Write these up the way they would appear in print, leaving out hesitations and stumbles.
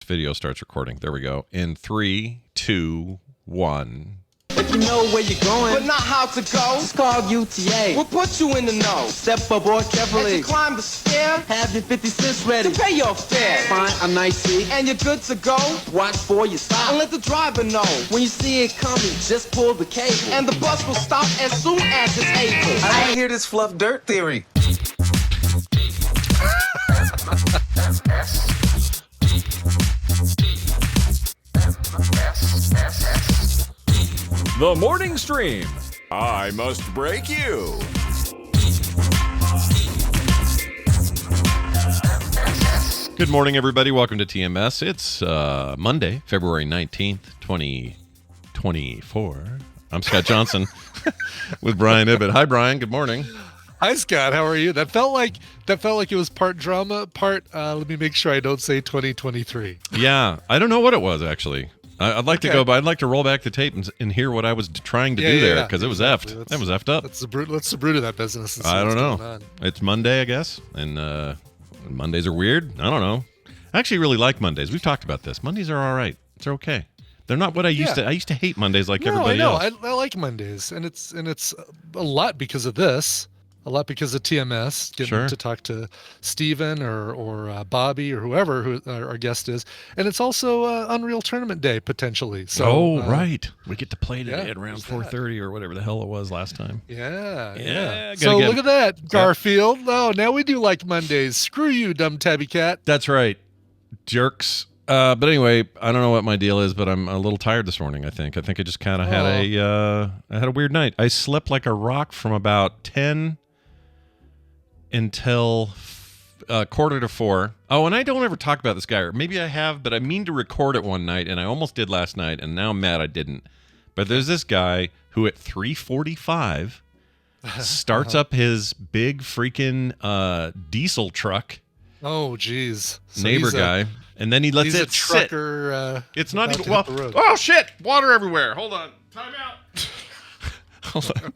video starts recording. There we go. In 3, 2, 1. If you know where you're going, but not how to go, just call UTA. We'll put you in the know. Step aboard carefully. As you climb the stair, have your 50 cents ready to pay your fare. Find a nice seat, and you're good to go. Watch for your stop, and let the driver know. When you see it coming, just pull the cable, and the bus will stop as soon as it's able. I want to hear this fluff dirt theory. The Morning Stream. I must break you. Good morning, everybody. Welcome to TMS. It's Monday, February 19th, 2024. I'm Scott Johnson with Brian Ibbett. Hi, Brian. Good morning. Hi, Scott. How are you? That felt like it was part drama, part. Let me make sure I don't say 2023. Yeah, I don't know what it was actually. I'd like to go, but I'd like to roll back the tape and hear what I was trying to do there because it was effed. That was effed up. Let's the root of that business. And see I don't what's know. going on. It's Monday, I guess, and Mondays are weird. I don't know. I actually really like Mondays. We've talked about this. Mondays are all right. They're okay. They're not what I used to. I used to hate Mondays like everybody else. I like Mondays, and it's a lot because of this. A lot because of TMS, getting to talk to Steven or Bobby or whoever who our guest is. And it's also Unreal Tournament Day, potentially. So, right. We get to play today at around 4:30 or whatever the hell it was last time. Yeah. So look at that, Garfield. Oh, now we do like Mondays. Screw you, dumb tabby cat. That's right. Jerks. But anyway, I don't know what my deal is, but I'm a little tired this morning, I think. I just kind of had I had a weird night. I slept like a rock from about 10 until 3:45. Oh, and I don't ever talk about this guy, or maybe I have, but I mean to record it one night, and I almost did last night, and now I'm mad I didn't. But there's this guy who at 3:45 starts up his big freaking diesel truck. Oh, geez. So neighbor guy. And then he lets it trucker, sit. It's not even, oh shit, water everywhere. Hold on. Time out. Hold on.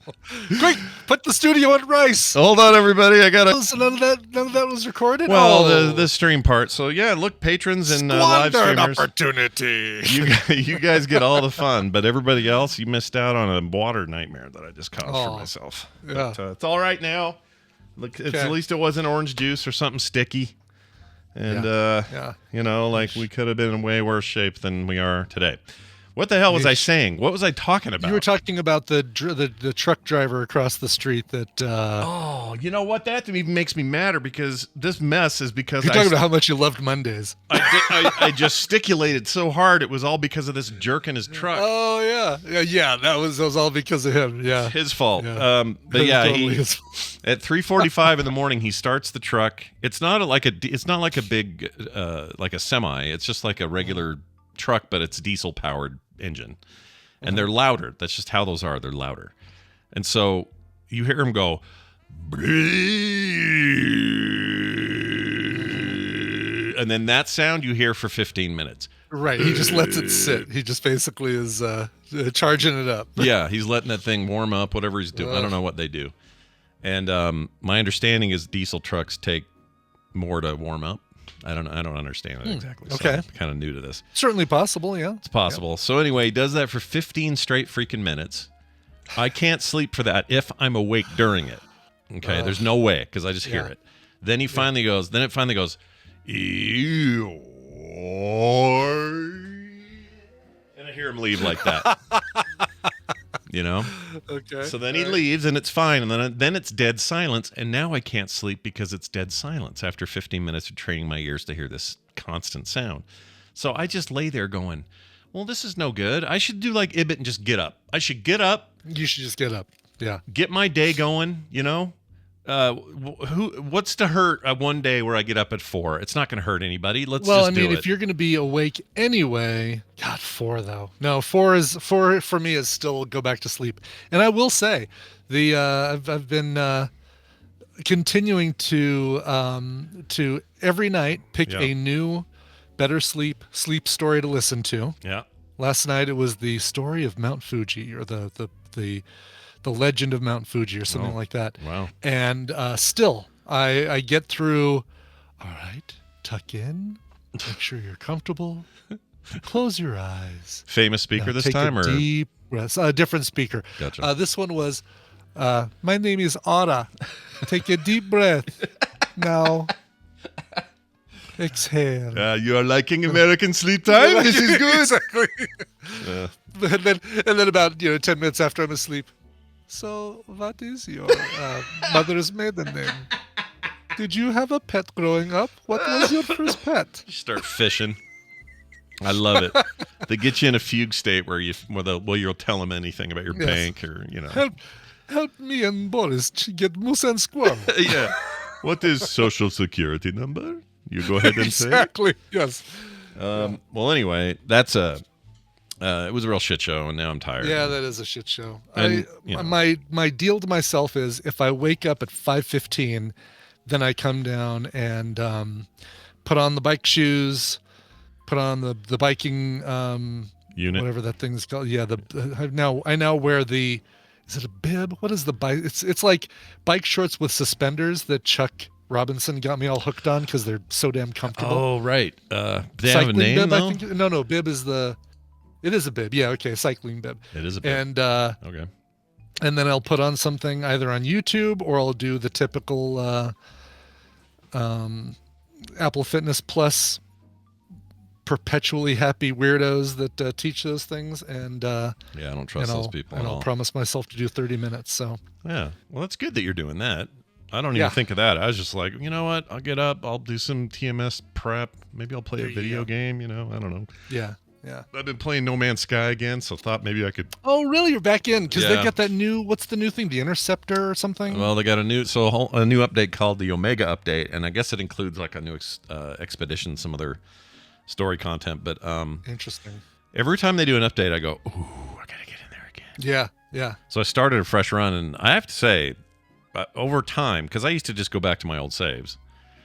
Quick, put the studio on rice. Hold on, everybody. I gotta. So none of that was recorded. Well, the stream part. So yeah, look, patrons and live streamers. Opportunity. You guys get all the fun, but everybody else, you missed out on a water nightmare that I just caused for myself. Yeah. But, it's all right now. Look, at least it wasn't orange juice or something sticky. And you know, like we could have been in way worse shape than we are today. What the hell was I saying? What was I talking about? You were talking about the truck driver across the street that. Oh, you know what? That even makes me madder because this mess is because you're talking about how much you loved Mondays. I gesticulated so hard it was all because of this jerk in his truck. Oh yeah. That was all because of him. Yeah, his fault. Yeah. But yeah, totally at 3:45 in the morning he starts the truck. It's not like a big like a semi. It's just like a regular truck, but it's diesel powered engine, and they're louder. That's just how those are. They're louder, and so you hear him go, and then that sound you hear for 15 minutes. Right. He just lets it sit. He just basically is charging it up. Yeah, he's letting that thing warm up, whatever he's doing. I don't know what they do. And my understanding is diesel trucks take more to warm up. I don't understand it exactly. Okay. So I'm kind of new to this. Certainly possible, yeah. It's possible. Yeah. So anyway, he does that for 15 straight freaking minutes. I can't sleep for that if I'm awake during it. Okay, there's no way because I just hear it. Then he finally goes, ew. And I hear him leave like that. You know? Okay. So then he leaves and it's fine. And then it's dead silence. And now I can't sleep because it's dead silence after 15 minutes of training my ears to hear this constant sound. So I just lay there going, well, this is no good. I should do like Ibbett and just get up. I should get up. You should just get up. Yeah. Get my day going, you know? What's to hurt one day where I get up at 4? It's not going to hurt anybody. Let's just do it. If you're going to be awake anyway, God, 4 though. No, 4 for me is still go back to sleep. And I will say, I've been continuing to every night pick a new better sleep story to listen to. Yeah. Last night it was the story of Mount Fuji, or the legend of Mount Fuji, or something like that. Wow. And still, I get through. All right, tuck in, Make sure you're comfortable. Close your eyes. Famous speaker Now this take time, a or deep breath. A different speaker. Gotcha. This one was, my name is Aura. Take a deep breath. Now, exhale. you are liking American sleep time? This is good. Exactly. And then about 10 minutes after I'm asleep. So, what is your mother's maiden name? Did you have a pet growing up? What was your first pet? You start fishing. I love it. They get you in a fugue state where you'll tell them anything about your bank or Help me and Boris get moose and squirrel. Yeah. What is social security number? You go ahead and Exactly. Yes. Well, anyway, that's it was a real shit show, and now I'm tired. Yeah, that is a shit show. And, My deal to myself is if I wake up at 5:15, then I come down and put on the bike shoes, put on the biking unit, whatever that thing's called. Yeah, I now wear the. Is it a bib? What is the bike? It's like bike shorts with suspenders that Chuck Robinson got me all hooked on because they're so damn comfortable. Oh, right. They have a Cycling name, bib, though? I think. No, bib is the. It is a bib. Yeah, okay, cycling bib. It is a bib. And okay. And then I'll put on something either on YouTube or I'll do the typical Apple Fitness Plus perpetually happy weirdos that teach those things. And I don't trust those people and at I'll all. promise myself to do 30 minutes. So Yeah. Well, that's good that you're doing that. I don't even think of that. I was just like, you know what? I'll get up. I'll do some TMS prep. Maybe I'll play a video game. I don't know. Yeah. I've been playing No Man's Sky again, so thought maybe I could. Oh, really? You're back in because they Yeah. got that new. What's the new thing? The Interceptor or something? Well, they got a new update called the Omega update, and I guess it includes like a new expedition, some other story content. But Interesting. every time they do an update, I go, ooh, I gotta get in there again. Yeah. So I started a fresh run, and I have to say, over time, because I used to just go back to my old saves.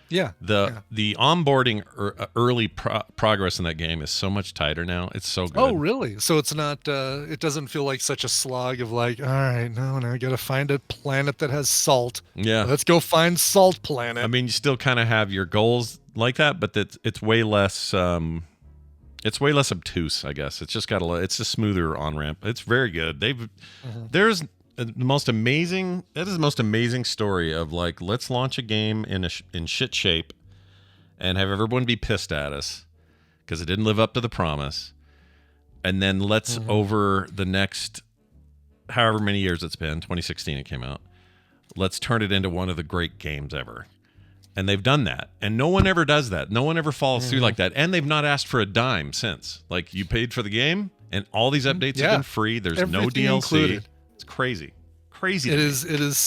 Yeah. The onboarding early progress in that game is so much tighter now. It's so good. Oh, really? So it's not. It doesn't feel like such a slog of like, all right, now I got to find a planet that has salt. Yeah. Let's go find Salt Planet. I mean, you still kind of have your goals like that, but it's way less. It's way less obtuse, I guess. It's just it's a smoother on ramp. It's very good. There's the most amazing. That is the most amazing story of like, let's launch a game in shit shape, and have everyone be pissed at us because it didn't live up to the promise, and then let's over the next however many years it's been, 2016 it came out. Let's turn it into one of the great games ever. And they've done that. And no one ever does that. No one ever follows through like that. And they've not asked for a dime since. Like, you paid for the game, and all these updates have been free. There's no Everything DLC. included. It's crazy. Crazy. It is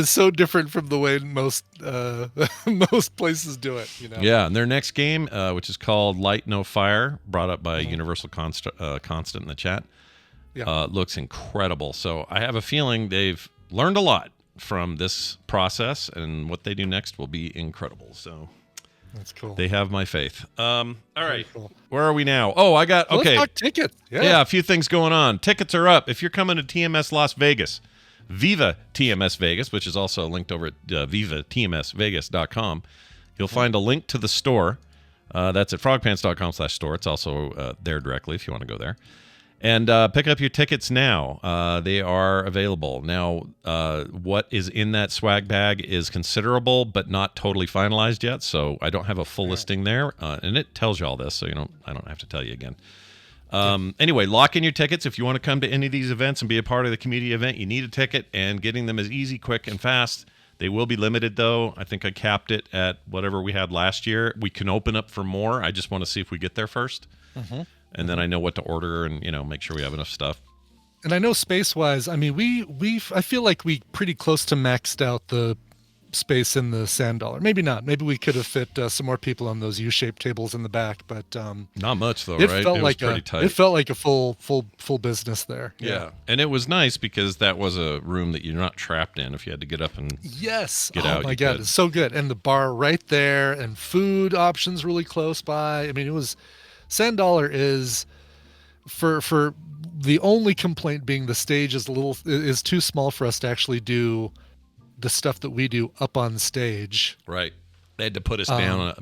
so different from the way most most places do it. Yeah, and their next game, which is called Light No Fire, brought up by Universal Constant in the chat, looks incredible. So I have a feeling they've learned a lot from this process, and what they do next will be incredible. So that's cool. They have my faith. All right, cool. Where are we now? Oh, I got okay. Let's talk tickets. Yeah, a few things going on. Tickets are up. If you're coming to TMS Las Vegas, Viva TMS Vegas, which is also linked over at vivatmsvegas.com, you'll find a link to the store. That's at frogpants.com/store. It's also there directly if you want to go there. And pick up your tickets now. They are available. Now, what is in that swag bag is considerable, but not totally finalized yet. So I don't have a full listing there. And it tells you all this, so I don't have to tell you again. Anyway, lock in your tickets. If you want to come to any of these events and be a part of the community event, you need a ticket, and getting them is easy, quick, and fast. They will be limited, though. I think I capped it at whatever we had last year. We can open up for more. I just want to see if we get there first. And then I know what to order and, make sure we have enough stuff. And I know space-wise, I mean, I feel like we pretty close to maxed out the space in the Sand Dollar. Maybe not. Maybe we could have fit some more people on those U-shaped tables in the back, but not much though, it right? Felt it like was pretty tight. It felt like a full business there. Yeah, and it was nice because that was a room that you're not trapped in. If you had to get up and get out, oh my god, it's so good, and the bar right there, and food options really close by. I mean, it was Sand Dollar is for the only complaint being the stage is too small for us to actually do the stuff that we do up on stage. Right. They had to put us down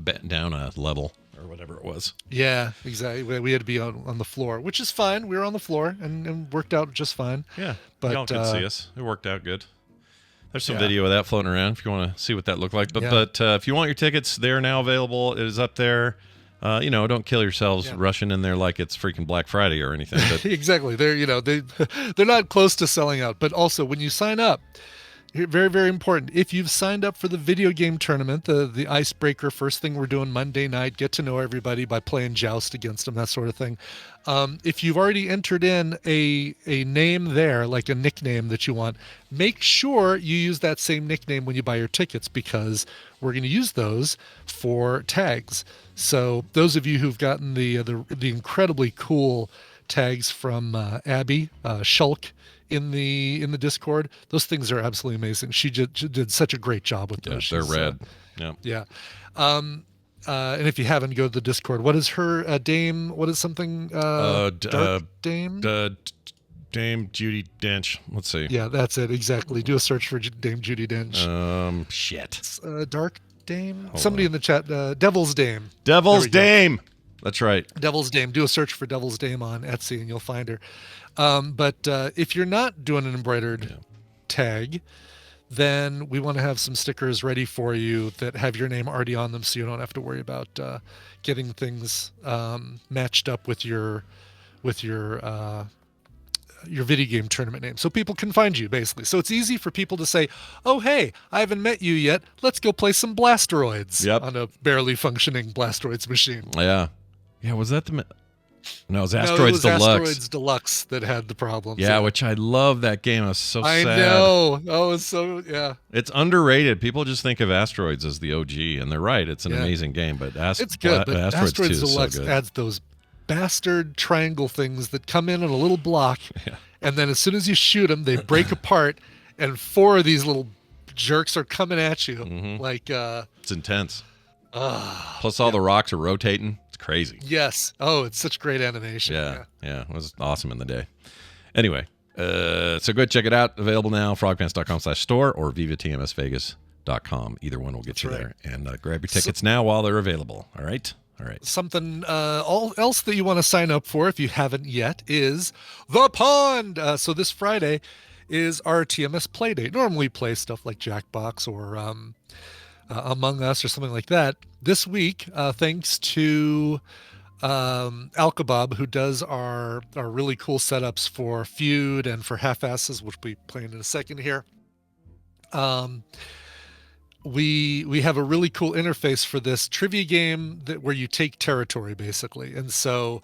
a level or whatever it was. Yeah, exactly. We had to be on the floor, which is fine. We were on the floor and worked out just fine. Yeah, but y'all could see us. It worked out good. There's some Yeah. video of that floating around if you want to see what that looked like. But Yeah. if you want your tickets, they're now available. It is up there. Don't kill yourselves rushing in there like it's freaking Black Friday or anything. But Exactly. They're not close to selling out. But also, when you sign up, very, very important. If you've signed up for the video game tournament, the icebreaker, first thing we're doing Monday night, get to know everybody by playing Joust against them, that sort of thing. If you've already entered in a name there, like a nickname that you want, make sure you use that same nickname when you buy your tickets, because we're going to use those for tags. So those of you who've gotten the incredibly cool tags from Abby Shulk in the Discord, those things are absolutely amazing. She did such a great job with those. they're rad. Yeah. And if you haven't, go to the Discord. What is her Dame? What is something? Dark Dame? Dame Judi Dench. Let's see. Yeah, that's it. Exactly. Do a search for Dame Judi Dench. Shit. Dark Dame? Somebody in the chat. Devil's Dame. Devil's Dame. That's right. Devil's Dame. Do a search for Devil's Dame on Etsy and you'll find her. But if you're not doing an embroidered tag, then we want to have some stickers ready for you that have your name already on them, so you don't have to worry about getting things matched up with your video game tournament name, so people can find you, basically. So it's easy for people to say, oh, hey, I haven't met you yet. Let's go play some Blasteroids on a barely functioning Blasteroids machine. Yeah. Yeah, was that the... No, it was No, Asteroids it was Deluxe. Asteroids Deluxe that had the problems. Yeah, which I love that game. I was so sad. I know. Oh, it's so, yeah. It's underrated. People just think of Asteroids as the OG, and they're right. It's an amazing game, but it's good. But Asteroids 2 is Deluxe so good. adds those bastard triangle things that come in a little block, and then as soon as you shoot them, they break apart, and 4 of these little jerks are coming at you. Like it's intense. Plus all the rocks are rotating. It's crazy. Yes. Oh, it's such great animation. Yeah. It was awesome in the day. Anyway, so go ahead, check it out. Available now, frogpants.com/store or vivatmsvegas.com. Either one will get you there. And grab your tickets now while they're available. All right? All right. Something else that you want to sign up for, if you haven't yet, is The Pond. So this Friday is our TMS play date. Normally we play stuff like Jackbox or Among Us or something like that. This week, thanks to Alkabab, who does our really cool setups for Feud and for Half-Asses, which we'll be playing in a second here. We have a really cool interface for this trivia game where you take territory, basically. And so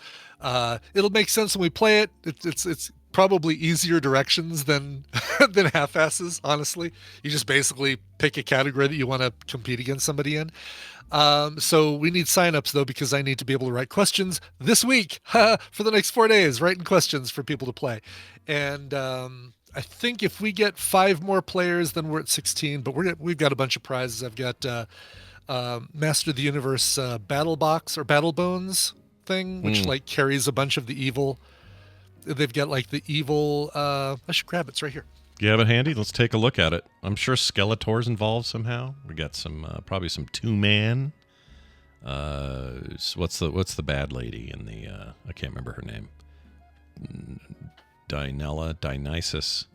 it'll make sense when we play it. It's probably easier directions than than Half-Asses, honestly. You just basically pick a category that you want to compete against somebody in. So we need signups, though, because I need to be able to write questions this week for the next 4 days, writing questions for people to play. And I think if we get 5 more players, then we're at 16. But we've got a bunch of prizes. I've got Master of the Universe Battle Box or Battle Bones thing, which like carries a bunch of the evil. They've got like the evil. I should grab it. It's right here. You have it handy? Let's take a look at it. I'm sure Skeletor's involved somehow. We got some probably some 2-man. What's the bad lady in the? I can't remember her name. Dionysus,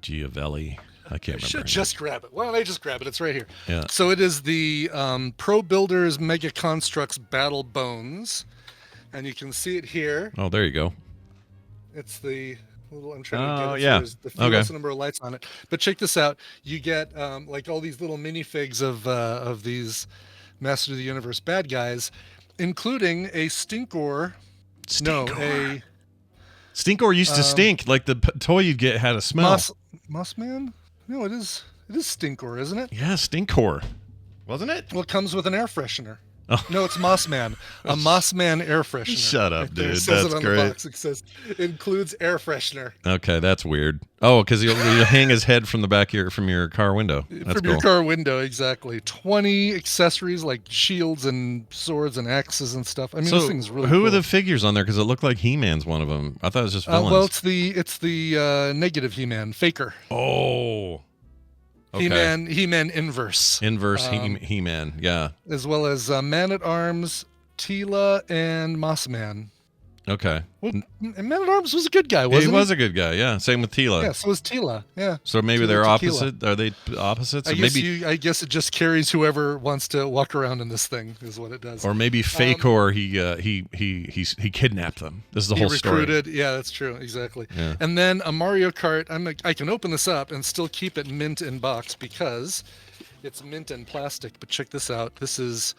Giavelli. I can't remember. Should just grab it. Why don't I just grab it? It's right here. Yeah. So it is the Pro Builders Mega Constructs Battle Bones, and you can see it here. Oh, there you go. It's the little. I'm trying to get it. Yeah. So there's the less number of lights on it. But check this out. You get like all these little minifigs of these Master of the Universe bad guys, including a Stinkor. No, a Stinkor used to stink. Like the toy you'd get had a smell. Mossman? No, it is Stinkor, isn't it? Yeah, Stinkor. Wasn't it? Well, it comes with an air freshener. Oh. No, it's Mossman. A Mossman air freshener. Shut up, dude. It says That's it on great. the box. It says includes air freshener. Okay, that's weird. Oh, because you'll hang his head from the back from your car window. That's From your car window, exactly. 20 accessories like shields and swords and axes and stuff. I mean, this thing's really who cool. are the figures on there? Because it looked like He-Man's one of them. I thought it was just villains. Well, it's the negative He-Man, Faker. Oh. Okay. He-Man Inverse. Inverse He-Man, yeah. As well as Man-at-Arms, Tila and Mossman. Okay. Well, and Man-at-Arms was a good guy, He wasn't he? was a good guy, yeah. Same with Tila. Yeah, so was Tila. Yeah. So maybe Tila they're Tequila. opposite. Are they opposites? I Or guess, maybe I guess it just carries whoever wants to walk around in this thing is what it does. or maybe Fakor he kidnapped them. This is the He whole story. recruited. Yeah, that's true. Exactly. Yeah. And then a Mario Kart. I can open this up and still keep it mint in box because it's mint in plastic. But check this out. This is,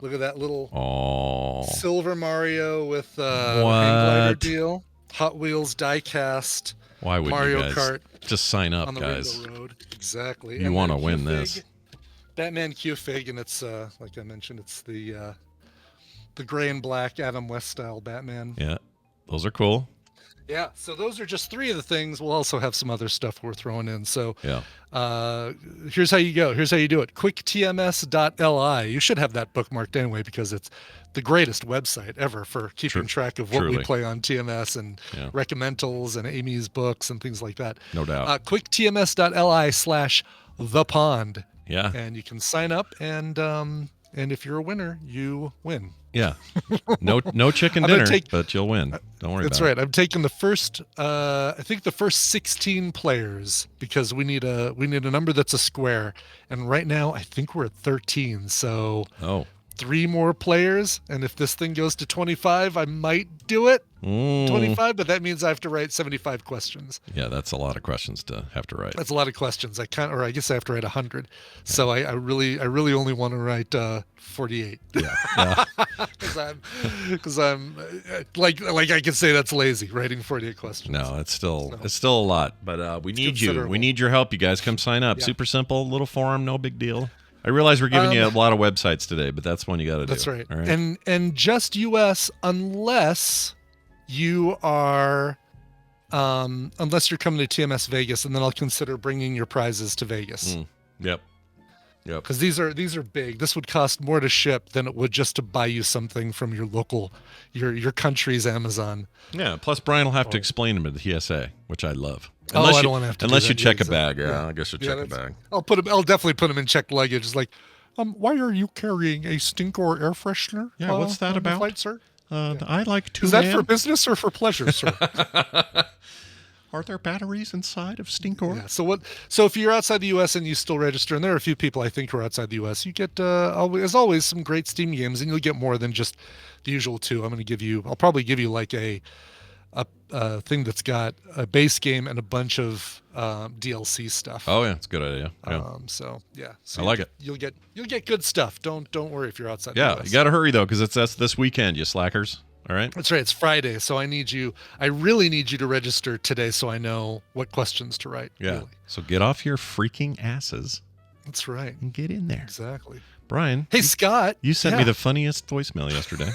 look at that little silver Mario with hang glider What? deal. Hot Wheels die-cast Why would Mario you guys Kart just sign up, on the guys? Rainbow Road. Exactly. You And want to then win Q-Fig, this. Batman Q-Fig, and it's like I mentioned, it's the gray and black Adam West style Batman. Yeah, those are cool. Yeah, so those are just 3 of the things. We'll also have some other stuff we're throwing in. So Yeah. here's how you go. Here's how you do it. quicktms.li. You should have that bookmarked anyway because it's the greatest website ever for keeping track of what we Truly. play on TMS and Yeah. recommendals and Amy's books and things like that. No doubt. quicktms.li/thepond. Yeah. And you can sign up and if you're a winner, you win. Yeah. No chicken I'm gonna dinner, take- but you'll win. Don't worry That's about right. I'm taking the first I think the first 16 players because we need a number that's a square. And right now I think we're at 13. So it. Oh. 3 more players, and if this thing goes to 25, I might do it. 25, but that means I have to write 75 questions. Yeah, that's a lot of questions to have to write. That's a lot of questions. I guess I have to write 100. So I really only want to write 48. Yeah. Because I'm like I can say that's lazy writing 48 questions. No, it's still a lot, but we need you. considerable. We need your help. You guys come sign up. Yeah. Super simple, little forum, no big deal. I realize we're giving you a lot of websites today, but that's one you got to do. That's right. All right. And just US unless you are unless you're coming to TMS Vegas, and then I'll consider bringing your prizes to Vegas. Yep. Because these are big. This would cost more to ship than it would just to buy you something from your local, your country's Amazon. Yeah. Plus, Brian will have to explain them at the TSA, which I love. I don't want to have to. Unless do you that check a either, bag. so- Yeah, I guess you'll check a bag. I'll definitely put them in checked luggage. It's like, why are you carrying a Stinkor air freshener? Yeah, what's that on the about? flight, sir? I like to. Is that for business or for pleasure, sir? Are there batteries inside of Stinkor? Yeah. So if you're outside the U.S. and you still register, and there are a few people I think who are outside the U.S., you get as always some great Steam games, and you'll get more than just the usual 2. I'll probably give you like a thing that's got a base game and a bunch of DLC stuff. Oh yeah, it's a good idea. Yeah. So I like it. You'll get good stuff. Don't worry if you're outside. Yeah, the US. you got to hurry though, because that's this weekend, you slackers. All right. That's right. It's Friday, so I really need you to register today, so I know what questions to write. Yeah. Really. So get off your freaking asses That's right. and get in there. Exactly. Brian. Hey, Scott. You sent me the funniest voicemail yesterday.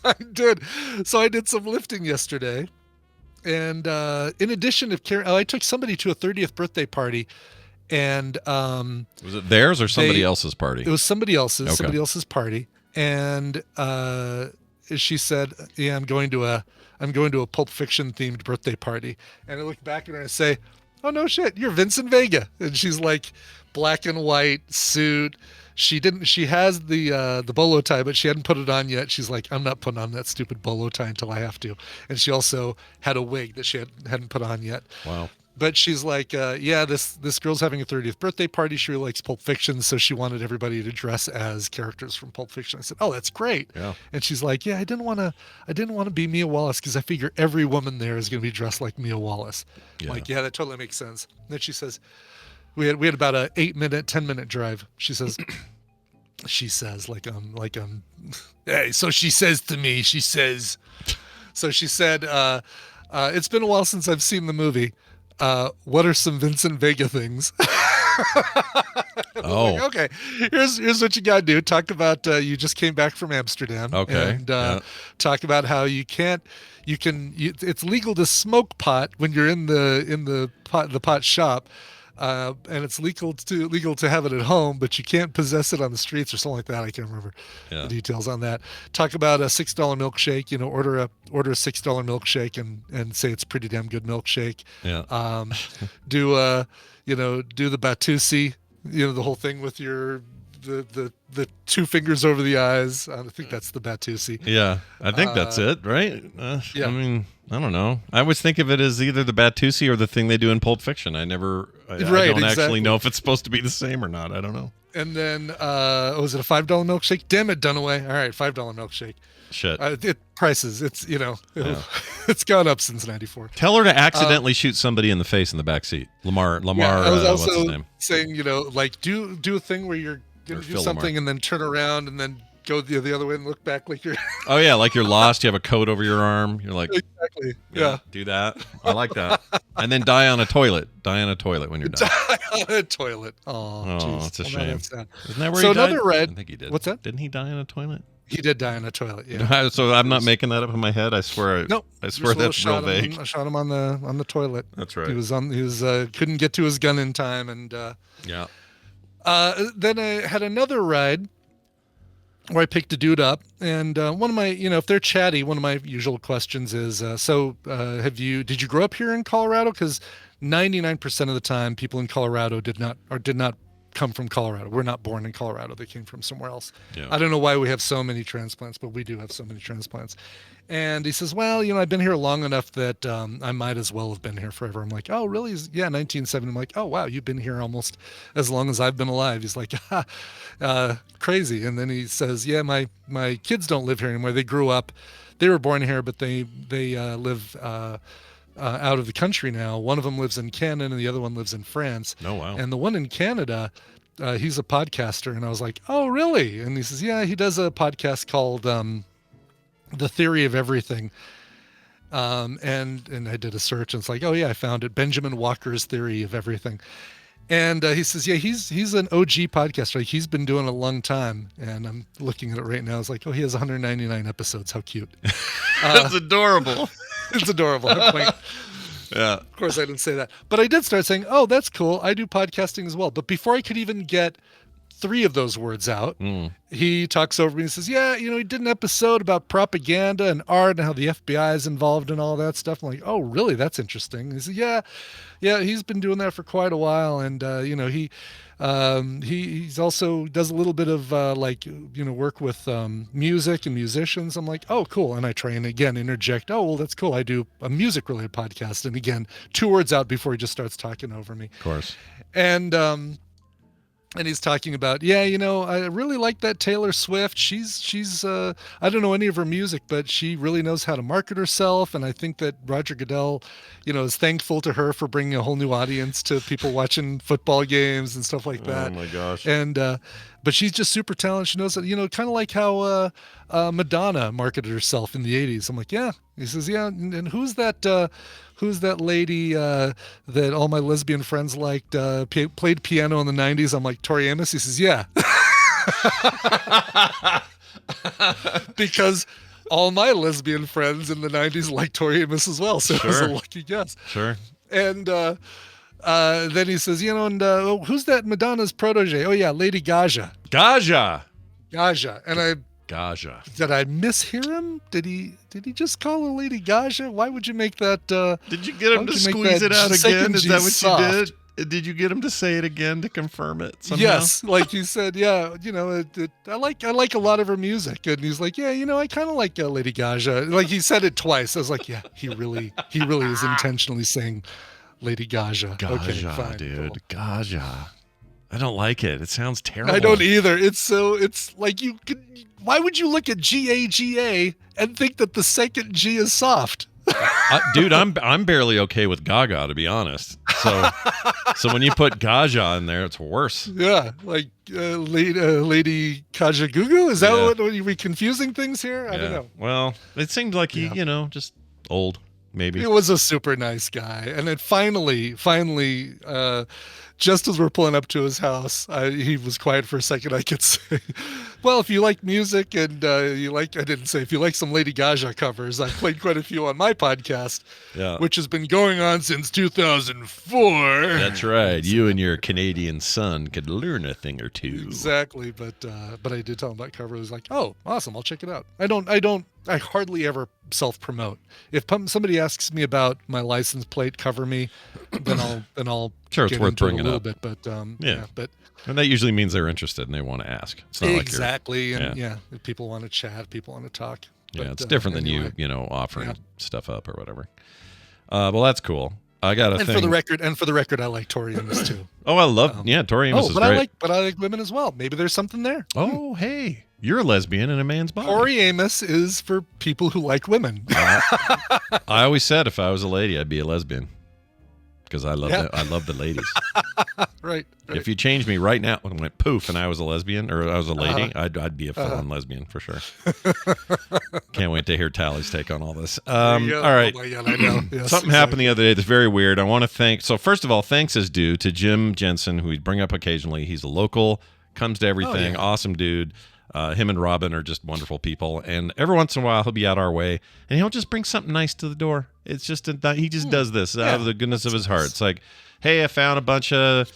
I did. So I did some lifting yesterday. And in addition to I took somebody to a 30th birthday party, and Was it theirs or somebody else's party? it was somebody else's Okay. party, and she said, "Yeah, I'm going to a Pulp Fiction themed birthday party." And I look back at her and I say, "Oh no shit, you're Vincent Vega." And she's like, black and white suit. She has the bolo tie, but she hadn't put it on yet. She's like, "I'm not putting on that stupid bolo tie until I have to." And she also had a wig that she hadn't put on yet. Wow. But she's like, yeah, this girl's having a 30th birthday party. She really likes Pulp Fiction, so she wanted everybody to dress as characters from Pulp Fiction. I said, "Oh, that's great." Yeah. And she's like, "Yeah, I didn't want to be Mia Wallace because I figure every woman there is going to be dressed like Mia Wallace." I'm Yeah. like, "Yeah, that totally makes sense." And then she says, we had about a 10-minute drive. She says, hey, so she says to me, she said, "It's been a while since I've seen the movie. What are some Vincent Vega things?" Oh. Like, okay, here's what you gotta do. Talk about you just came back from Amsterdam. Okay, And yeah. talk about how it's legal to smoke pot when you're in the pot shop. And it's legal to have it at home, but you can't possess it on the streets or something like that. I can't remember Yeah. the details on that. Talk about a $6 milkshake. Order a $6 milkshake and say it's pretty damn good milkshake. Yeah. Do the Batusi, the whole thing with your the two fingers over the eyes. I think that's the Batusi. Yeah, I think that's it, right? Yeah. I mean, I don't know. I always think of it as either the Batusi or the thing they do in Pulp Fiction. I don't actually know if it's supposed to be the same or not. I don't know. And then, was it a $5 milkshake? Damn it, Dunaway. All right, $5 milkshake. Shit. Prices. It's, it's gone up since 94. Tell her to accidentally shoot somebody in the face in the back seat. Lamar, I was what's his also name? saying, like do a thing where you're going to do something and then turn around and then go the other way and look back like you're... Oh, yeah, like you're lost. You have a coat over your arm. You're like... Exactly, yeah. Do that. I like that. And then die on a toilet. Die on a toilet when you're done. Die on a toilet. Oh, it's a shame. Isn't that where so he died? another red... I think he did. What's that? Didn't he die on a toilet? He did die on a toilet, yeah. So I'm not making that up in my head. I swear. Nope. I swear that's real vague. I shot him on the toilet. That's right. He was couldn't get to his gun in time, and yeah. Then I had another ride where I picked a dude up, and one of my, if they're chatty, one of my usual questions is, did you grow up here in Colorado? Because 99% of the time, people in Colorado did not come from Colorado. We're not born in Colorado. They came from somewhere else. Yeah. I don't know why we have so many transplants, but we do have so many transplants. And he says, well, I've been here long enough that I might as well have been here forever. I'm like, oh, really? Yeah, 1970. I'm like, oh, wow, you've been here almost as long as I've been alive. He's like, crazy. And then he says, yeah, my kids don't live here anymore. They grew up. They were born here, but they live out of the country now. One of them lives in Canada and the other one lives in France. Oh, wow. And the one in Canada, he's a podcaster. And I was like, oh, really? And he says, yeah, he does a podcast called The Theory of Everything. And I did a search and it's like, oh, yeah, I found it. Benjamin Walker's Theory of Everything. And he says, yeah, he's an OG podcaster. Like, he's been doing it a long time. And I'm looking at it right now. It's like, oh, he has 199 episodes. How cute. That's adorable. It's adorable. Yeah. Of course, I didn't say that. But I did start saying, oh, that's cool. I do podcasting as well. But before I could even get 3 of those words out, he talks over me and says, yeah, he did an episode about propaganda and art and how the FBI is involved in all that stuff. I'm like, oh, really? That's interesting. He said, yeah, he's been doing that for quite a while. And, he's also does a little bit of work with music and musicians. I'm like, oh, cool. And I try and again interject, oh, well, that's cool. I do a music related podcast. And again, 2 words out before he just starts talking over me. Of course. And he's talking about, I really like that Taylor Swift. She's I don't know any of her music, but she really knows how to market herself. And I think that Roger Goodell, is thankful to her for bringing a whole new audience to people watching football games and stuff like that. Oh my gosh. And, but she's just super talented. She knows that, kind of like how Madonna marketed herself in the 80s. I'm like, yeah. He says, yeah. And who's that lady that all my lesbian friends liked, played piano in the 90s? I'm like, Tori Amos? He says, yeah. Because all my lesbian friends in the 90s liked Tori Amos as well. So sure. It was a lucky guess. Sure. And then he says, who's that Madonna's protege? Oh, yeah, Lady Gaja. Gaja. And Gaja. Did I mishear him? Did he just call her Lady Gaja? Why would you make that? Did you get him to squeeze it out again? Is that what you did? Did you get him to say it again to confirm it somehow? Yes, like he said, yeah. I like a lot of her music, and he's like, yeah, I kind of like Lady Gaga. Like he said it twice. I was like, yeah, he really is intentionally saying Lady Gaga. Okay, fine, dude, cool. Gaja. I don't like it. It sounds terrible. I don't either. It's like you could. Why would you look at Gaga and think that the second G is soft? Dude, I'm barely okay with Gaga, to be honest. So when you put Gaja in there, it's worse. Yeah, like Lady Kajagugu. Is that what are we confusing things here? I don't know. Well, it seemed like he, just old. Maybe. He was a super nice guy. And then finally, just as we're pulling up to his house, he was quiet for a second. I could say, well, if you like music and I didn't say, if you like some Lady Gaga covers, I played quite a few on my podcast, which has been going on since 2004. That's right. You and your Canadian son could learn a thing or two. Exactly. But I did tell him about cover. He was like, oh, awesome. I'll check it out. I I hardly ever self-promote. If somebody asks me about my license plate, cover me, then I'll Sure, it's get worth into it bringing a little up. bit. But Yeah. but And that usually means they're interested and they want to ask. It's not exactly, like and if people want to chat, people want to talk. yeah, But, it's different anyway. than you offering stuff up or whatever. Well, that's cool. I got a And thing. for the record, I like Tori Amos too. Oh, I love Tori Amos is great. I like women as well. Maybe there's something there. Oh, hey, you're a lesbian in a man's body. Tori Amos is for people who like women. I always said if I was a lady, I'd be a lesbian because I love the ladies. Right. If you changed me right now and went poof and I was a lesbian or I was a lady, I'd be a full-on lesbian for sure. Can't wait to hear Tally's take on all this. All right. Oh my God, I know. Yes, Something happened the other day that's very weird. I want to thank. So first of all, thanks is due to Jim Jensen, who we bring up occasionally. He's a local, comes to everything, awesome dude. Him and Robin are just wonderful people, and every once in a while he'll be out our way, and he'll just bring something nice to the door. It's just he just does this out of the goodness of his heart. It's like, hey, I found a bunch of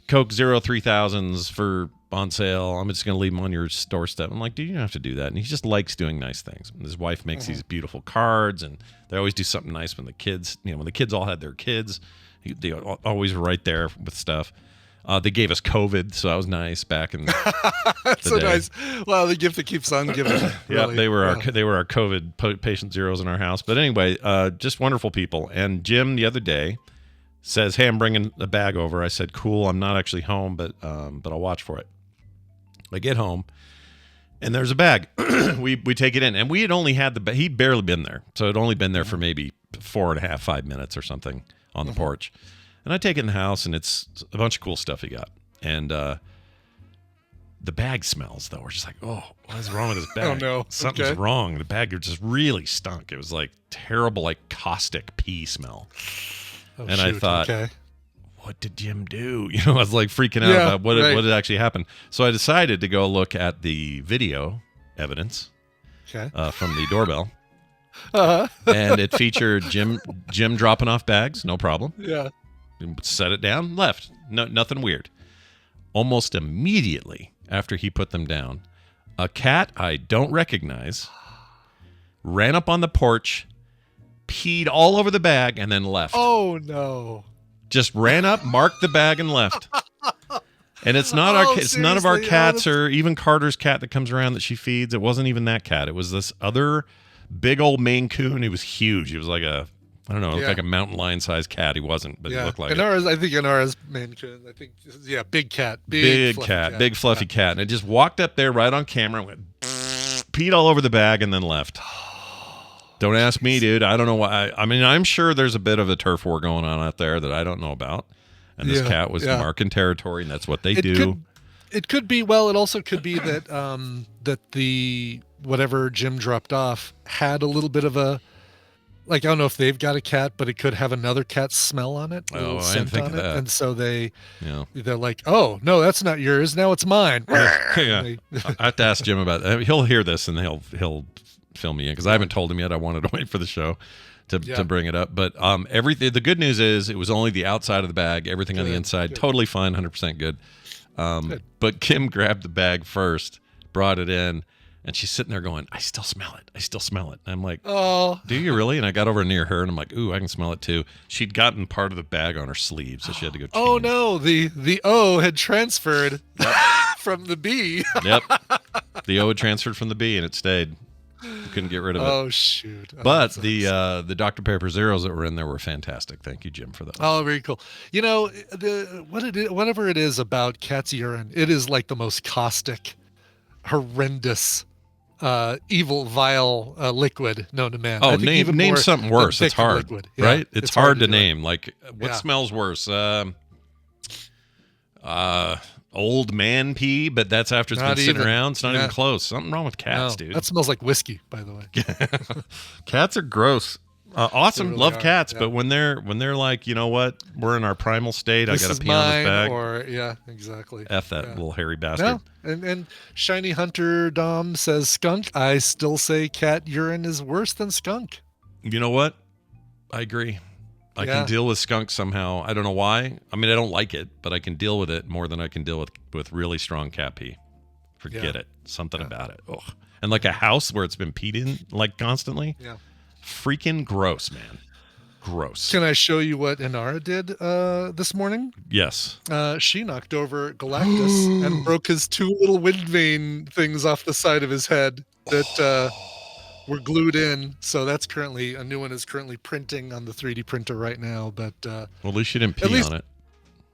Coke Zero 3000s for on sale. I'm just going to leave them on your doorstep. I'm like, dude, you don't have to do that. And he just likes doing nice things. And his wife makes these beautiful cards, and they always do something nice when the kids, when the kids all had their kids. They always were right there with stuff. They gave us COVID, so that was nice back in That's so nice. Well, the gift that keeps on giving. Yeah, they were our COVID patient zeros in our house. But anyway, just wonderful people. And Jim the other day says, "Hey, I'm bringing a bag over." I said, "Cool. I'm not actually home, but I'll watch for it." I get home, and there's a bag. we take it in, and we had only had the bag. He'd barely been there, so it'd only been there for maybe 4.5, 5 minutes or something on the porch. And I take it in the house, and it's a bunch of cool stuff he got. And the bag smells, though. We're just like, oh, what is wrong with this bag? Oh, no. Something's wrong. The bag just really stunk. It was like terrible, like caustic pee smell. Oh, and I thought, what did Jim do? I was like freaking out about what had actually happened. So I decided to go look at the video evidence from the doorbell. And it featured Jim dropping off bags, no problem. Yeah. Set it down, left. No, nothing weird. Almost immediately after he put them down, a cat I don't recognize ran up on the porch, peed all over the bag, and then left. Oh, no. Just ran up, marked the bag, and left. And it's not it's none of our cats or even Carter's cat that comes around that she feeds. It wasn't even that cat. It was this other big old Maine-Coon. He was huge. He was like I don't know, looked like a mountain lion-sized cat. He wasn't, but he looked like I think Inara's MaineCoon. I think, big cat. Big cat, big fluffy cat. And it just walked up there right on camera and went, peed all over the bag and then left. Don't ask me, dude. I don't know why. I mean, I'm sure there's a bit of a turf war going on out there that I don't know about. And this cat was marking territory, and that's what they do. It could be, well, it also could be that that the whatever Jim dropped off had a little bit of a, like, I don't know if they've got a cat, but it could have another cat's smell on it. Oh, I didn't think of that. And so they're like, oh, no, that's not yours. Now it's mine. I have to ask Jim about that. He'll hear this and he'll fill me in because I haven't told him yet. I wanted to wait for the show to bring it up. But everything. The good news is it was only the outside of the bag. Everything on the inside, totally fine, 100% good. But Kim grabbed the bag first, brought it in. And she's sitting there going, I still smell it. I still smell it. And I'm like, oh, do you really? And I got over near her and I'm like, ooh, I can smell it too. She'd gotten part of the bag on her sleeve, so she had to go change. Oh, no. The O had transferred from the B. Yep. The O had transferred from the B and it stayed. Couldn't get rid of it. Oh, shoot. Oh, but the Dr. Pepper Zeros that were in there were fantastic. Thank you, Jim, for that. Oh, very cool. Whatever it is about cat's urine, it is like the most caustic, horrendous, evil, vile liquid known to man. Oh, name something worse. It's hard, right? It's hard to name. Like, what smells worse? Old man pee, but that's after it's been sitting around. It's not even close. Something wrong with cats, dude. That smells like whiskey, by the way. Cats are gross. Awesome, really love cats, but when they're like, you know what, we're in our primal state. I got to pee on this bag. Exactly. F that little hairy bastard. No. And Shiny Hunter Dom says skunk. I still say cat urine is worse than skunk. You know what? I agree. I can deal with skunk somehow. I don't know why. I mean, I don't like it, but I can deal with it more than I can deal with really strong cat pee. Forget it. Something about it. Ugh. And like a house where it's been peed in like constantly. Yeah. Freaking gross, man. Gross. Can I show you what Inara did this morning? Yes. She knocked over Galactus and broke his 2 little wind vane things off the side of his head that were glued in. So that's currently, a new one is currently printing on the 3D printer right now. But Well, at least she didn't pee on it.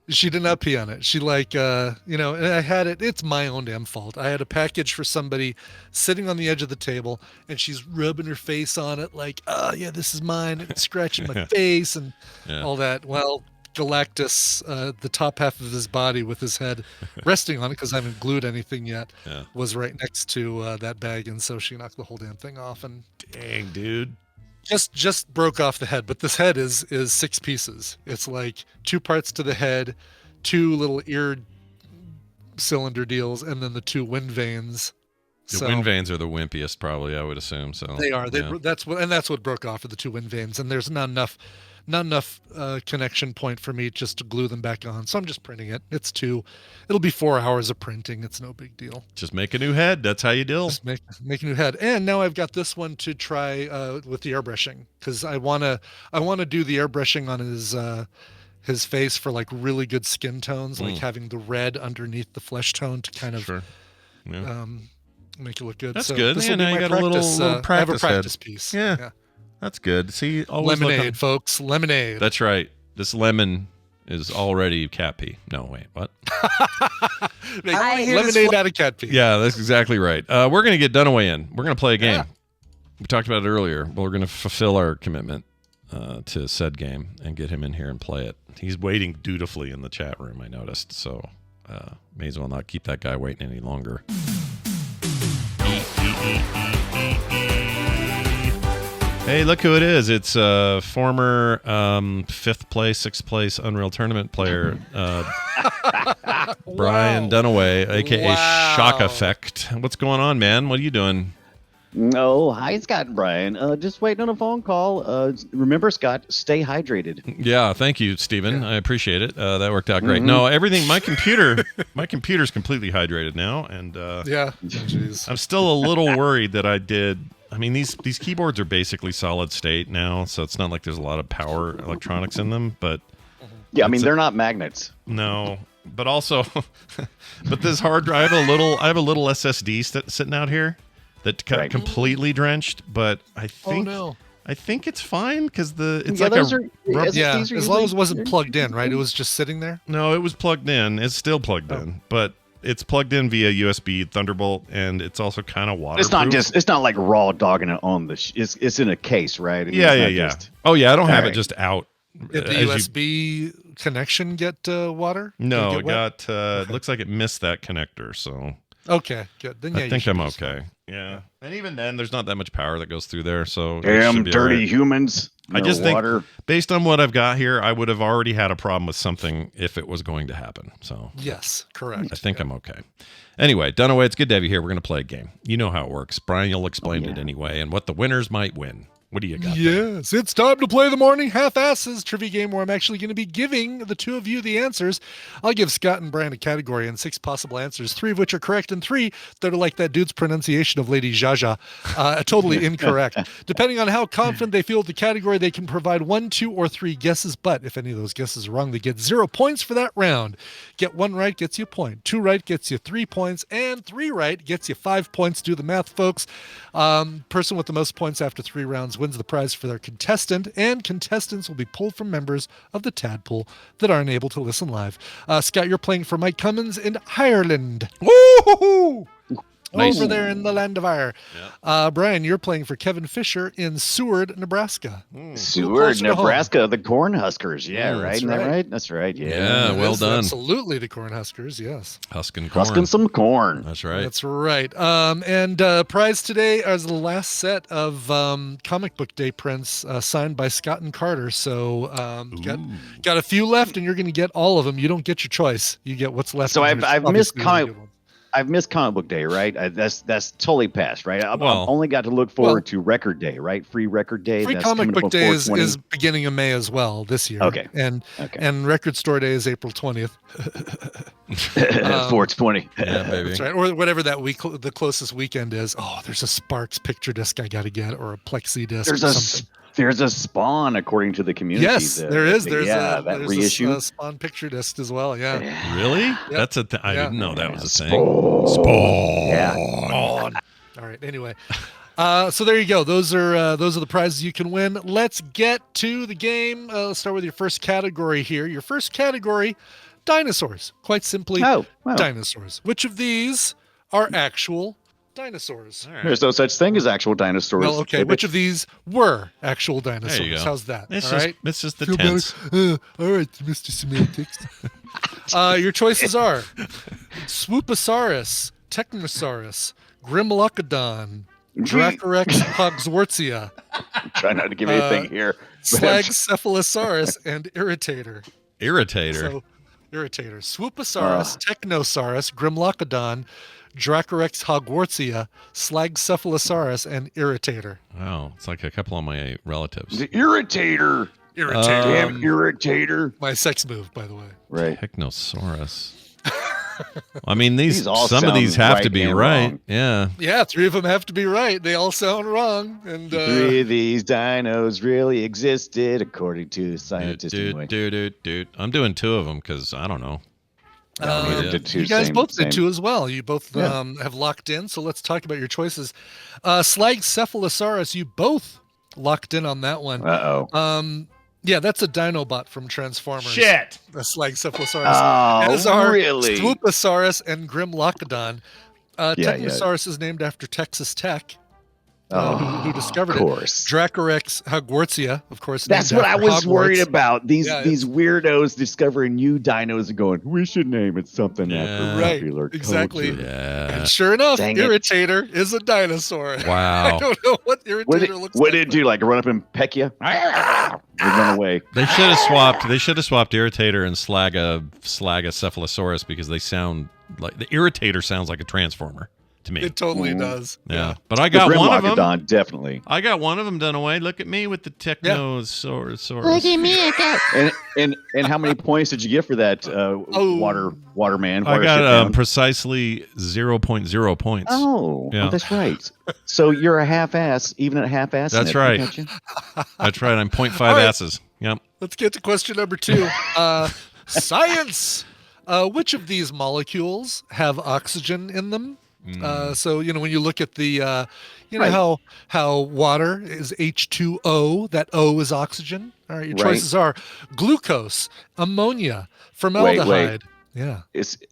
she did not pee on it. She and I had it. It's my own damn fault. I had a package for somebody sitting on the edge of the table, and she's rubbing her face on it like, oh, yeah, this is mine. And scratching my face and all that. Well, Galactus, the top half of his body with his head resting on it, because I haven't glued anything yet, was right next to that bag. And so she knocked the whole damn thing off. And dang, dude. Just broke off the head, but this head is 6 pieces. It's like 2 parts to the head, 2 little ear cylinder deals, and then the 2 wind vanes. The wind vanes are the wimpiest, probably, I would assume. So they are. That's what broke off of the 2 wind vanes, and there's not enough connection point for me just to glue them back on. So I'm just printing it. It's 2. It'll be 4 hours of printing. It's no big deal. Just make a new head. That's how you deal. Just make a new head. And now I've got this one to try with the airbrushing, because I wanna do the airbrushing on his face for like really good skin tones, like having the red underneath the flesh tone to kind of make it look good. That's so good. This Yeah, will be now you my got practice, a little practice I have a practice head. piece. Yeah. That's good. See, always lemonade, folks. Lemonade. That's right. This lemon is already cat pee. No, wait, what? Lemonade out of cat pee. Yeah, that's exactly right. We're going to get Dunaway in. We're going to play a game. We talked about it earlier. We're going to fulfill our commitment to said game and get him in here and play it. He's waiting dutifully in the chat room, I noticed. So may as well not keep that guy waiting any longer. Hey, look who it is. It's former 5th place, 6th place Unreal Tournament player, Brian Dunaway, a.k.a. Shock Effect. What's going on, man? What are you doing? Oh, hi, Scott and Brian. Just waiting on a phone call. Remember, Scott, stay hydrated. Yeah, thank you, Steven. I appreciate it. That worked out great. No, everything. My computer's completely hydrated now, and I'm still a little worried that I did. I mean, these keyboards are basically solid state now, so it's not like there's a lot of power electronics in them. But yeah, I mean, they're not magnets. No, but also, but this hard drive, I have a little SSD sitting out here that got completely drenched. But I think it's fine because it's like as long as it wasn't plugged in, right? It was just sitting there. No, it was plugged in. It's still plugged in, but it's plugged in via USB Thunderbolt, and it's also kind of waterproof. It's not like raw dogging it on the. It's in a case, right? I mean, yeah. Oh yeah, I don't have it just out. Did the USB connection get water? No, it got. It looks like it missed that connector. So okay, good. Then I think I'm okay. Yeah, and even then, there's not that much power that goes through there. So damn dirty humans. I just think, based on what I've got here, I would have already had a problem with something if it was going to happen. So yes, correct. I think I'm okay. Anyway, Dunaway, it's good to have you here. We're going to play a game. You know how it works. Brian, you'll explain it anyway, and what the winners might win. What do you got? Yes, it's time to play the Morning Half-Asses trivia game where I'm actually going to be giving the 2 of you the answers. I'll give Scott and Brian a category and 6 possible answers, 3 of which are correct and 3 that are like that dude's pronunciation of Lady Gaja, totally incorrect. Depending on how confident they feel with the category, they can provide 1, 2, or 3 guesses, but if any of those guesses are wrong, they get 0 points for that round. Get 1 right gets you a point, 2 right gets you 3 points, and 3 right gets you 5 points. Do the math, folks. Person with the most points after 3 rounds wins the prize for their contestant, and contestants will be pulled from members of the Tadpool that aren't able to listen live. Scott, you're playing for Mike Cummins in Ireland. Woo-hoo-hoo! Nice. Over there in the land of Ire. Yeah. Brian, you're playing for Kevin Fisher in Seward, Nebraska. Seward, Nebraska, the Cornhuskers. Yeah, right. Isn't that right? That's right. Yeah, well done. Absolutely, the Cornhuskers. Yes. Husking some corn. That's right. That's right. And prize today is the last set of comic book day prints signed by Scott and Carter. So got a few left, and you're going to get all of them. You don't get your choice. You get what's left. So I've missed comic. I've missed comic book day, right? That's totally passed, right? I've only got to look forward to record day, right? Free record day. Free that's comic book day is 420. beginning of May as well this year. Okay. And record store day is April 20th. 420. Yeah, baby. That's right. Or whatever that week, the closest weekend is. Oh, there's a Sparks picture disc I got to get, or a Plexi disc. There's a Spawn, according to the community. Yes, there is. There's that reissue. a Spawn picture disc as well. Yeah. Really? Yep. That's a I didn't know that was a thing. Spawn. Yeah. All right. Anyway, so there you go. Those are the prizes you can win. Let's get to the game. Let's start with your first category here. Your first category, dinosaurs. Quite simply, dinosaurs. Which of these are actual dinosaurs? All right. There's no such thing as actual dinosaurs. Well, okay. Which of these were actual dinosaurs? There you go. How's that? It's all just, right. It's just the Feel tense. better? All right, Mr. Semantics. Your choices are Swooposaurus, Technosaurus, Grimlochodon, Dracorex hogswortzia, Try not to give anything here. Slagcephalosaurus, and Irritator. Irritator. So, Irritator. Swooposaurus, Technosaurus, Grimlochodon, Dracorex hogswortzia, Slagcephalosaurus, and Irritator. Wow, it's like a couple of my relatives. The Irritator. Irritator. Damn Irritator. My sex move, by the way. Right. Technosaurus. I mean, These all some of these sound have right to be and right. wrong. Yeah. Yeah, 3 of them have to be right. They all sound wrong. And 3 of these dinos really existed, according to the scientists. Anyway. Dude. I'm doing 2 of them because I don't know. You guys both did 2 as well. You both have locked in. So let's talk about your choices. Slagcephalosaurus, you both locked in on that one. Uh-oh. Yeah, that's a Dinobot from Transformers. Shit. The Slagcephalosaurus. Oh, As are really? Swooposaurus and Grimlochodon. Yeah, Technosaurus is named after Texas Tech. Who discovered of course. it? Dracorex hogswortzia, of course. That's named what I after was Hogwarts. worried about. These weirdos discovering new dinos and going, we should name it something after Right, popular exactly. culture. Yeah. And sure enough, Dang it. Irritator is a dinosaur. Wow. I don't know what Irritator looks What like. did it do? Like run up and peck you? Run away. They should have swapped. They should have swapped Irritator and Slagacephalosaurus because they sound like the Irritator sounds like a Transformer to me. It totally does. Yeah, but I got one of them. Grimlochodon, definitely. I got one of them done away. Look at me with the Technosaurus. Look at me, I got And how many points did you get for that waterman? I got precisely 0.0 points. Oh, Yeah. that's right. So you're a half-ass, even at half-ass. That's right. That's right. I'm 0.5 All right. asses. Yep. Let's get to question number 2. Science. Which of these molecules have oxygen in them? So, when you look at the, how water is H2O, that O is oxygen. All right, your choices are glucose, ammonia, formaldehyde. Wait. Yeah.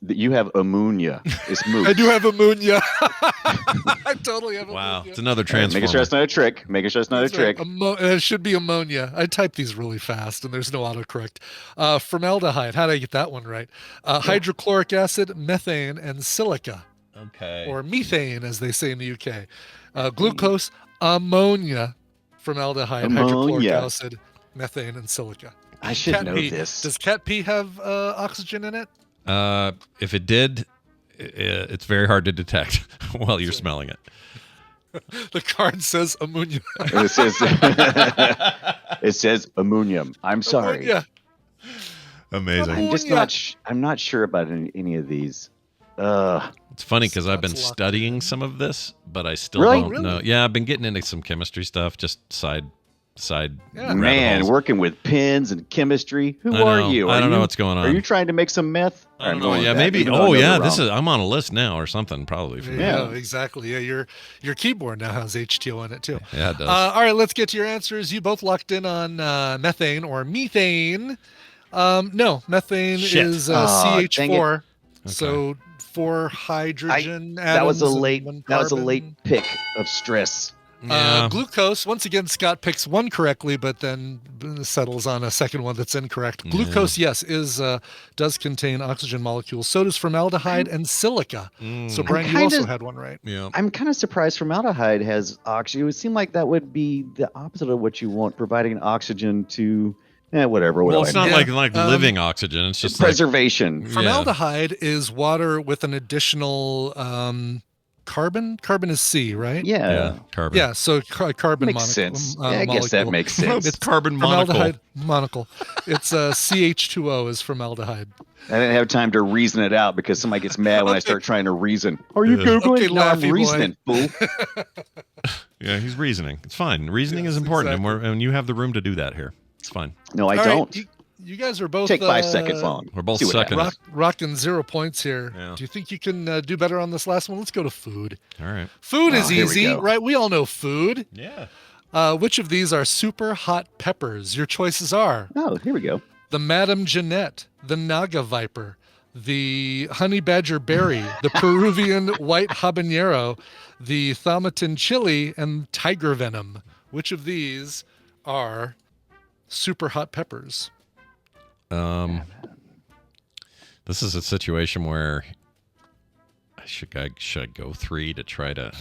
You have ammonia. It's moot. I do have ammonia. I totally have ammonia. Wow. It's another Transformer. Making sure it's not a trick. Making sure it's not a trick. It should be ammonia. I type these really fast, and there's no autocorrect. Formaldehyde. How did I get that one right? Hydrochloric acid, methane, and silica. Okay. Or methane, as they say in the UK. Glucose, ammonia, formaldehyde, hydrochloric acid, methane, and silica. I should cat know pee. this. Does cat pee have oxygen in it? If it did, it's very hard to detect while you're smelling it. The card says ammonia. It says ammonium. I'm sorry. Ammonia. Amazing. I'm not sure about any of these. It's funny because I've been studying some of this, but I still Really? don't know. Yeah, I've been getting into some chemistry stuff, just side. Yeah. Man, holes. working with pens and chemistry. Who are you? I don't know what's going on. Are you trying to make some meth? I don't know. Yeah, maybe. Oh, yeah. I'm on a list now or something, probably. Yeah, exactly. Yeah, your keyboard now has H2O in it too. Yeah, it does. All right, let's get to your answers. You both locked in on methane or methane. No, methane is CH4. So 4 hydrogen atoms. That was a late pick of stress. Yeah. Glucose, once again, Scott picks one correctly, but then settles on a second one that's incorrect. Glucose, yes, does contain oxygen molecules. So does formaldehyde and silica. So Brian, you also had one right. Yeah. I'm kind of surprised formaldehyde has oxygen. It would seem like that would be the opposite of what you want, providing oxygen to Whatever. What Well, do it's I not know? like living oxygen. It's just preservation. Formaldehyde is water with an additional carbon. Carbon is C, right? Yeah. Carbon. Yeah, so carbon Makes monocle. sense. I guess that molecule. makes sense. It's carbon monocle. Formaldehyde monocle. It's CH2O is formaldehyde. I didn't have time to reason it out because somebody gets mad when I start trying to reason. Are you Googling? Okay, No, I'm laughy boy. reasoning, fool. Yeah, he's reasoning. It's fine. Reasoning is important, and you have the room to do that here. It's fine. No, I All don't. right, you guys are both Take 5 seconds on. We're both See what sucking happens. rocking 0 points here. Yeah. Do you think you can do better on this last one? Let's go to food. All right. Food is here we easy, go. right? We all know food. Yeah. Which of these are super hot peppers? Your choices are Oh, here we go. the Madame Jeanette, the Naga Viper, the Honey Badger Berry, the Peruvian White Habanero, the Thaumatin Chili, and Tiger Venom. Which of these are super hot peppers? This is a situation where I should go 3 to try to.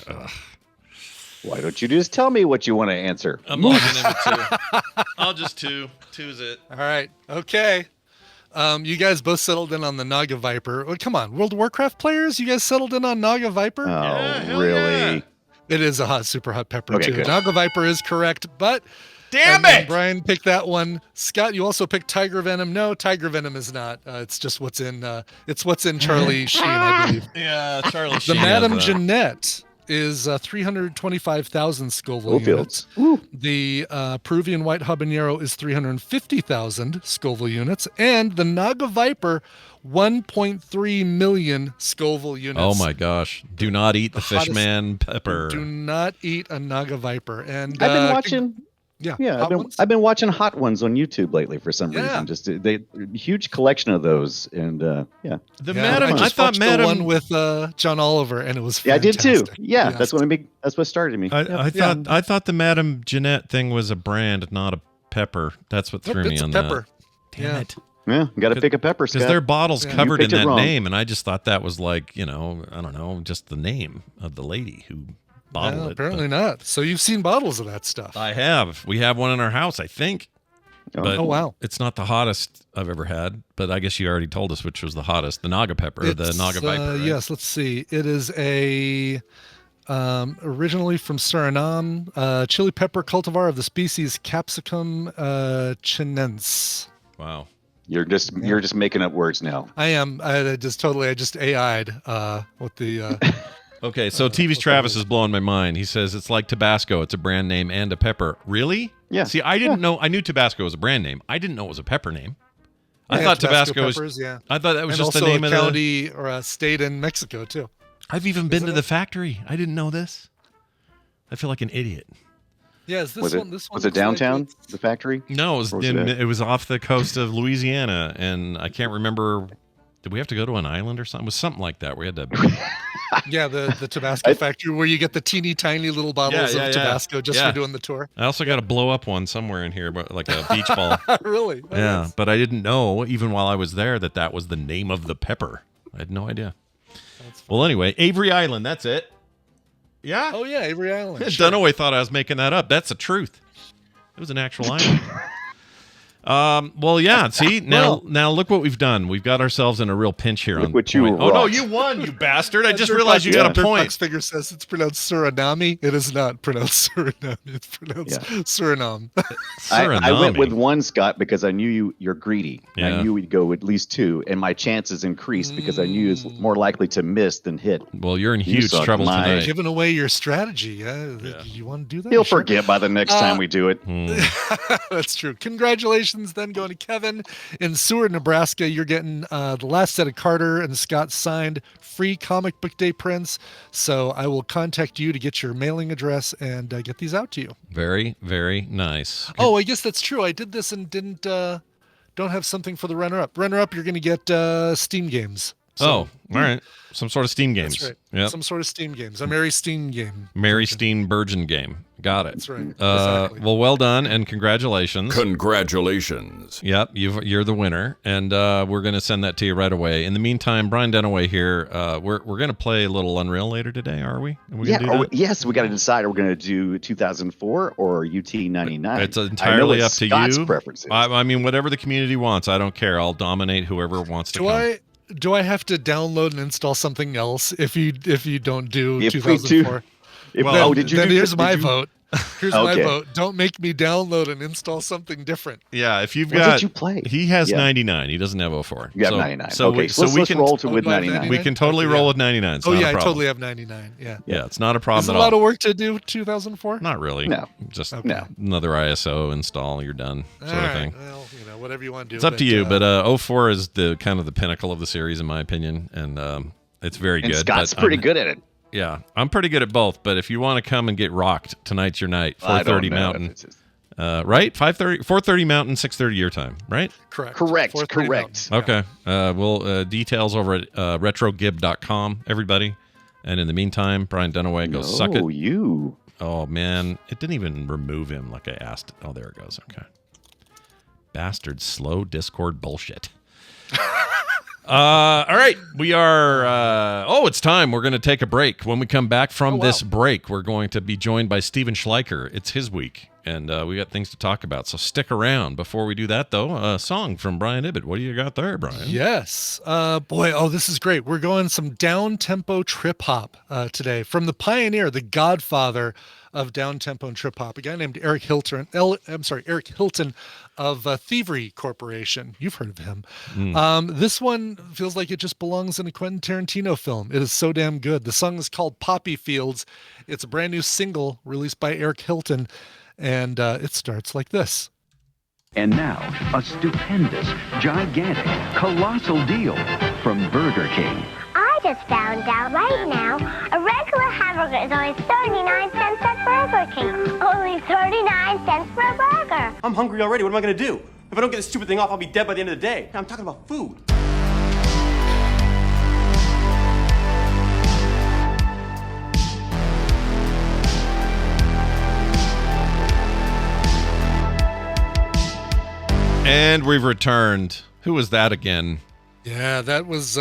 Why don't you just tell me what you want to answer? I'm logging into 2. I'll just 2. 2's it. All right. Okay. You guys both settled in on the Naga Viper. Oh, come on, World of Warcraft players, you guys settled in on Naga Viper? Oh, hell really? yeah. It is a super hot pepper Okay, too. good. Naga Viper is correct, but Damn and it! Brian picked that one. Scott, you also picked Tiger Venom. No, Tiger Venom is not. It's just what's in. It's what's in Charlie Sheen, I believe. Yeah, Charlie The Sheen. Madame Jeanette is 325,000 Scoville units. The Peruvian White Habanero is 350,000 Scoville units, and the Naga Viper, 1.3 million Scoville units. Oh my gosh! Do not eat the hottest- fishman pepper. Do not eat a Naga Viper. And I've been watching. Yeah, I've been watching hot ones on YouTube lately for some Yeah. reason. Just they huge collection of those, and The Yeah, Madam. I just thought watched Madam. the one with John Oliver, and it was yeah, I did too. fantastic. Yeah, Yes. that's what started me. I thought the Madame Jeanette thing was a brand, not a pepper. That's what Nope, threw me it's a on pepper. that. Damn Yeah. it! Yeah, got to pick a pepper, Because Scott. their bottles Yeah. covered You in picked it that wrong. name, and I just thought that was like, I don't know, just the name of the lady who bottled Well, it. apparently not. So you've seen bottles of that stuff. I have. We have one in our house, I think. But Oh, wow. It's not the hottest I've ever had, but I guess you already told us which was the hottest, the Naga pepper, or the It's, Naga Viper. Right? Yes, let's see. It is a originally from Suriname, chili pepper cultivar of the species Capsicum chinense. Wow. You're just making up words now. I am. I just AI'd with the. Okay, so TV's Travis is blowing my mind. He says it's like Tabasco. It's a brand name and a pepper. Really? Yeah. See, I didn't know. I knew Tabasco was a brand name. I didn't know it was a pepper name. I Yeah, thought Tabasco Tabasco was. peppers, yeah. I thought that was and just also the name a of the. county or a state in Mexico too. I've even been Isn't to it? the factory. I didn't know this. I feel like an idiot. Yeah, is this Was one? it This one was it looks like downtown? it's- The factory? No, it was, Where was it at? it was off the coast of Louisiana, and I can't remember. Did we have to go to an island or something? It was something like that. We had to. Yeah, the Tabasco factory where you get the teeny tiny little bottles Yeah, of Tabasco just yeah. for doing the tour. I also got a blow up one somewhere in here, but like a beach ball. Really? Yeah, Nice. but I didn't know even while I was there that was the name of the pepper. I had no idea. Well, anyway, Avery Island. That's it. Yeah. Oh yeah, Avery Island. Sure. Dunaway thought I was making that up. That's the truth. It was an actual island. Well, yeah. See, now look what we've done. We've got ourselves in a real pinch here. Look on what you point. Oh no, wrought. you won, you bastard! I just Dirtbox- realized you got a point. Dirtbox figure says it's pronounced Suriname. It is not pronounced Suriname. It's pronounced Suriname. I went Suriname. with one, Scott, because I knew you're greedy. And Yeah. I knew we'd go at least 2, and my chances increased because I knew you was more likely to miss than hit. Well, you're in You huge suck trouble mine. tonight. Giving away your strategy. You want to do that? He'll Sure. forget by the next time we do it. That's true. Congratulations, then going to Kevin in Seward, Nebraska. You're getting the last set of Carter and Scott signed free comic book day prints. So I will contact you to get your mailing address and get these out to you. Very, very nice. Oh, I guess that's true. I did this and didn't don't have something for the runner-up. Runner-up, you're going to get Steam games. So, all right. Some sort of Steam games. That's right. Yep. Some sort of Steam games. A Mary Steam game. Mary Steenburgen game. Got it. That's right. Exactly. Well, well done and congratulations. Congratulations. Yep, you're the winner, and we're going to send that to you right away. In the meantime, Brian Dunaway here. We're going to play a little Unreal later today, are we? Yes, we got to decide. Are we going to do 2004 or UT 99? It's entirely up to Scott's you. Preferences. I mean, whatever the community wants. I don't care. I'll dominate whoever wants to come. Do I have to download and install something else if you don't do 2004? Here's my vote. Here's my vote. Don't make me download and install something different. Yeah, if you've What got, did you play? He has 99. He doesn't have 04. You have 99. So okay, let's roll with 99. We can totally roll with 99. I totally have 99. Yeah, it's not a problem Is it at a all. lot of work to do 2004? Not really. No. Just another ISO install. You're done. Sort of thing. Well, whatever you want to do. It's up to you. But 04 is the kind of the pinnacle of the series, in my opinion, and it's very good. Scott's pretty good at it. Yeah, I'm pretty good at both, but if you want to come and get rocked, tonight's your night. 4:30 Mountain. Right? 4:30 Mountain, 6:30 your time, right? Correct. Okay. We'll details over at retrogib.com, everybody. And in the meantime, Brian Dunaway goes suck it. You. Oh man, it didn't even remove him like I asked. Oh, there it goes. Okay. Bastard slow Discord bullshit. All right, we are. It's time. We're going to take a break. When we come back from this break, we're going to be joined by Steven Schleicher. It's his week, and we got things to talk about. So stick around. Before we do that, though, a song from Brian Ibbett. What do you got there, Brian? Yes. This is great. We're going some down-tempo trip-hop today from the pioneer, the godfather of down-tempo and trip-hop, a guy named Eric Hilton of Thievery Corporation. You've heard of him. This one feels like it just belongs in a Quentin Tarantino film. It is so damn good. The song is called Poppy Fields. It's a brand new single released by Eric Hilton, and it starts like this. And now, a stupendous, gigantic, colossal deal from Burger King. I just found out right now, a regular hamburger is only 39 cents at Burger King. Only 39 cents for a burger. I'm hungry already. What am I going to do? If I don't get this stupid thing off, I'll be dead by the end of the day. I'm talking about food. And we've returned. Who was that again? Yeah, that was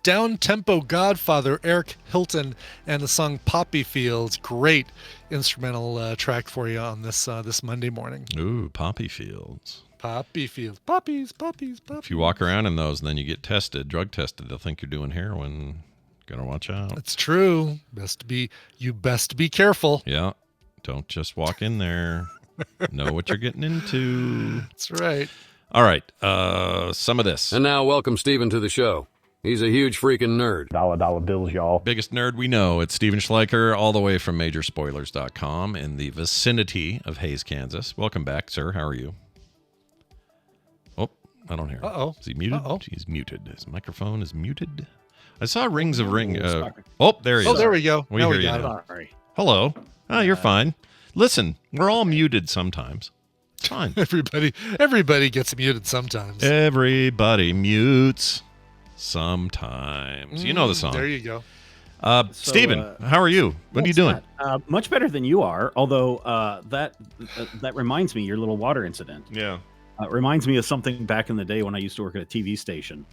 down-tempo godfather Eric Hilton and the song Poppy Fields. Great instrumental track for you on this Monday morning. Ooh, Poppy Fields. Poppy Fields. Puppies. If you walk around in those and then you get tested, drug tested, they'll think you're doing heroin. Gotta watch out. It's true. You best be careful. Yeah. Don't just walk in there. Know what you're getting into. That's right. All right, some of this. And now welcome Steven to the show. He's a huge freaking nerd. Dollar bills, y'all. Biggest nerd we know. It's Steven Schleicher, all the way from Majorspoilers.com in the vicinity of Hays, Kansas. Welcome back, sir. How are you? Oh, I don't hear him. Uh-oh. Is he muted? Uh-oh. He's muted. His microphone is muted. I saw rings of ring. Oh, there he is. Oh, there we go. We hear you now. Hello. Oh, you're fine. Listen, we're all muted sometimes. It's fine. Everybody gets muted sometimes. Everybody mutes sometimes. You know the song. There you go. Steven, how are you? What are you doing? Much better than you are, although that reminds me, your little water incident. Yeah. Reminds me of something back in the day when I used to work at a TV station.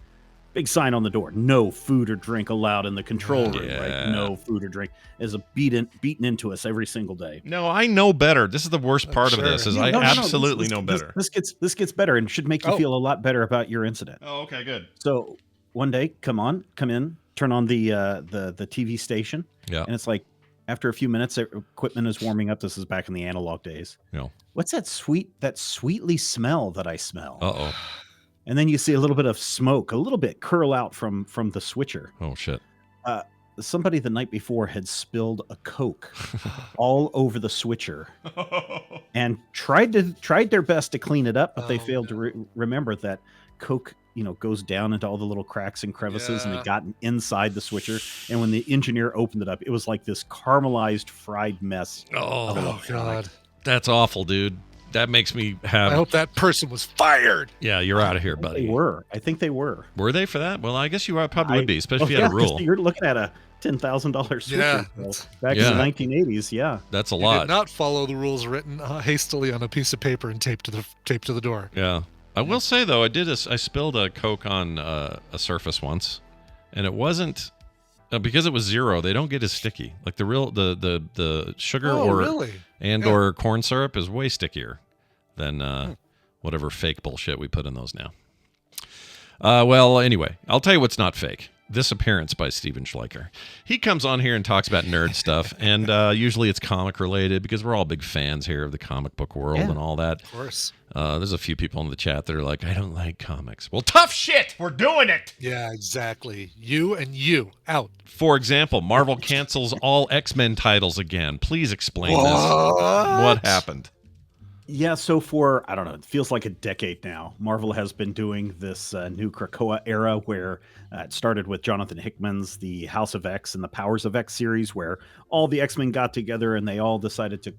Big sign on the door, no food or drink allowed in the control room, right? No food or drink is beaten into us every single day. No, I know better. This is the worst part of this. I absolutely know better. This gets better and should make you feel a lot better about your incident. Oh, okay, good. So one day, come in, turn on the TV station. Yeah. And it's like after a few minutes, equipment is warming up. This is back in the analog days. Yeah. What's that sweetly smell that I smell? Uh-oh. And then you see a little bit of smoke, a little bit curl out from the switcher. Oh shit! Somebody the night before had spilled a Coke all over the switcher, and tried their best to clean it up, but they failed to remember that Coke, goes down into all the little cracks and crevices, and it got inside the switcher. And when the engineer opened it up, it was like this caramelized fried mess. Oh God, that's awful, dude. that makes me have. I hope that person was fired. Yeah, you're out of here, buddy. They were. I think they were. Were they for that? Well, I guess you probably would be, especially if you had a 'cause rule. You're looking at a $10,000 switcher back in the 1980s. Yeah, that's a You lot. did not follow the rules written hastily on a piece of paper and taped to the door. Yeah, I will say though, I spilled a Coke on a surface once, and it wasn't because it was zero. They don't get as sticky. Like the sugar or corn syrup is way stickier than whatever fake bullshit we put in those now. Well, anyway, I'll tell you what's not fake. This appearance by Steven Schleicher. He comes on here and talks about nerd stuff, and usually it's comic related because we're all big fans here of the comic book world and all that. Of course. There's a few people in the chat that are like, I don't like comics. Well, tough shit. We're doing it. Yeah, exactly. You and you out. For example, Marvel cancels all X-Men titles again. Please explain this. What happened? Yeah, so for, I don't know, it feels like a decade now, Marvel has been doing this new Krakoa era where it started with Jonathan Hickman's The House of X and the Powers of X series, where all the X-Men got together and they all decided to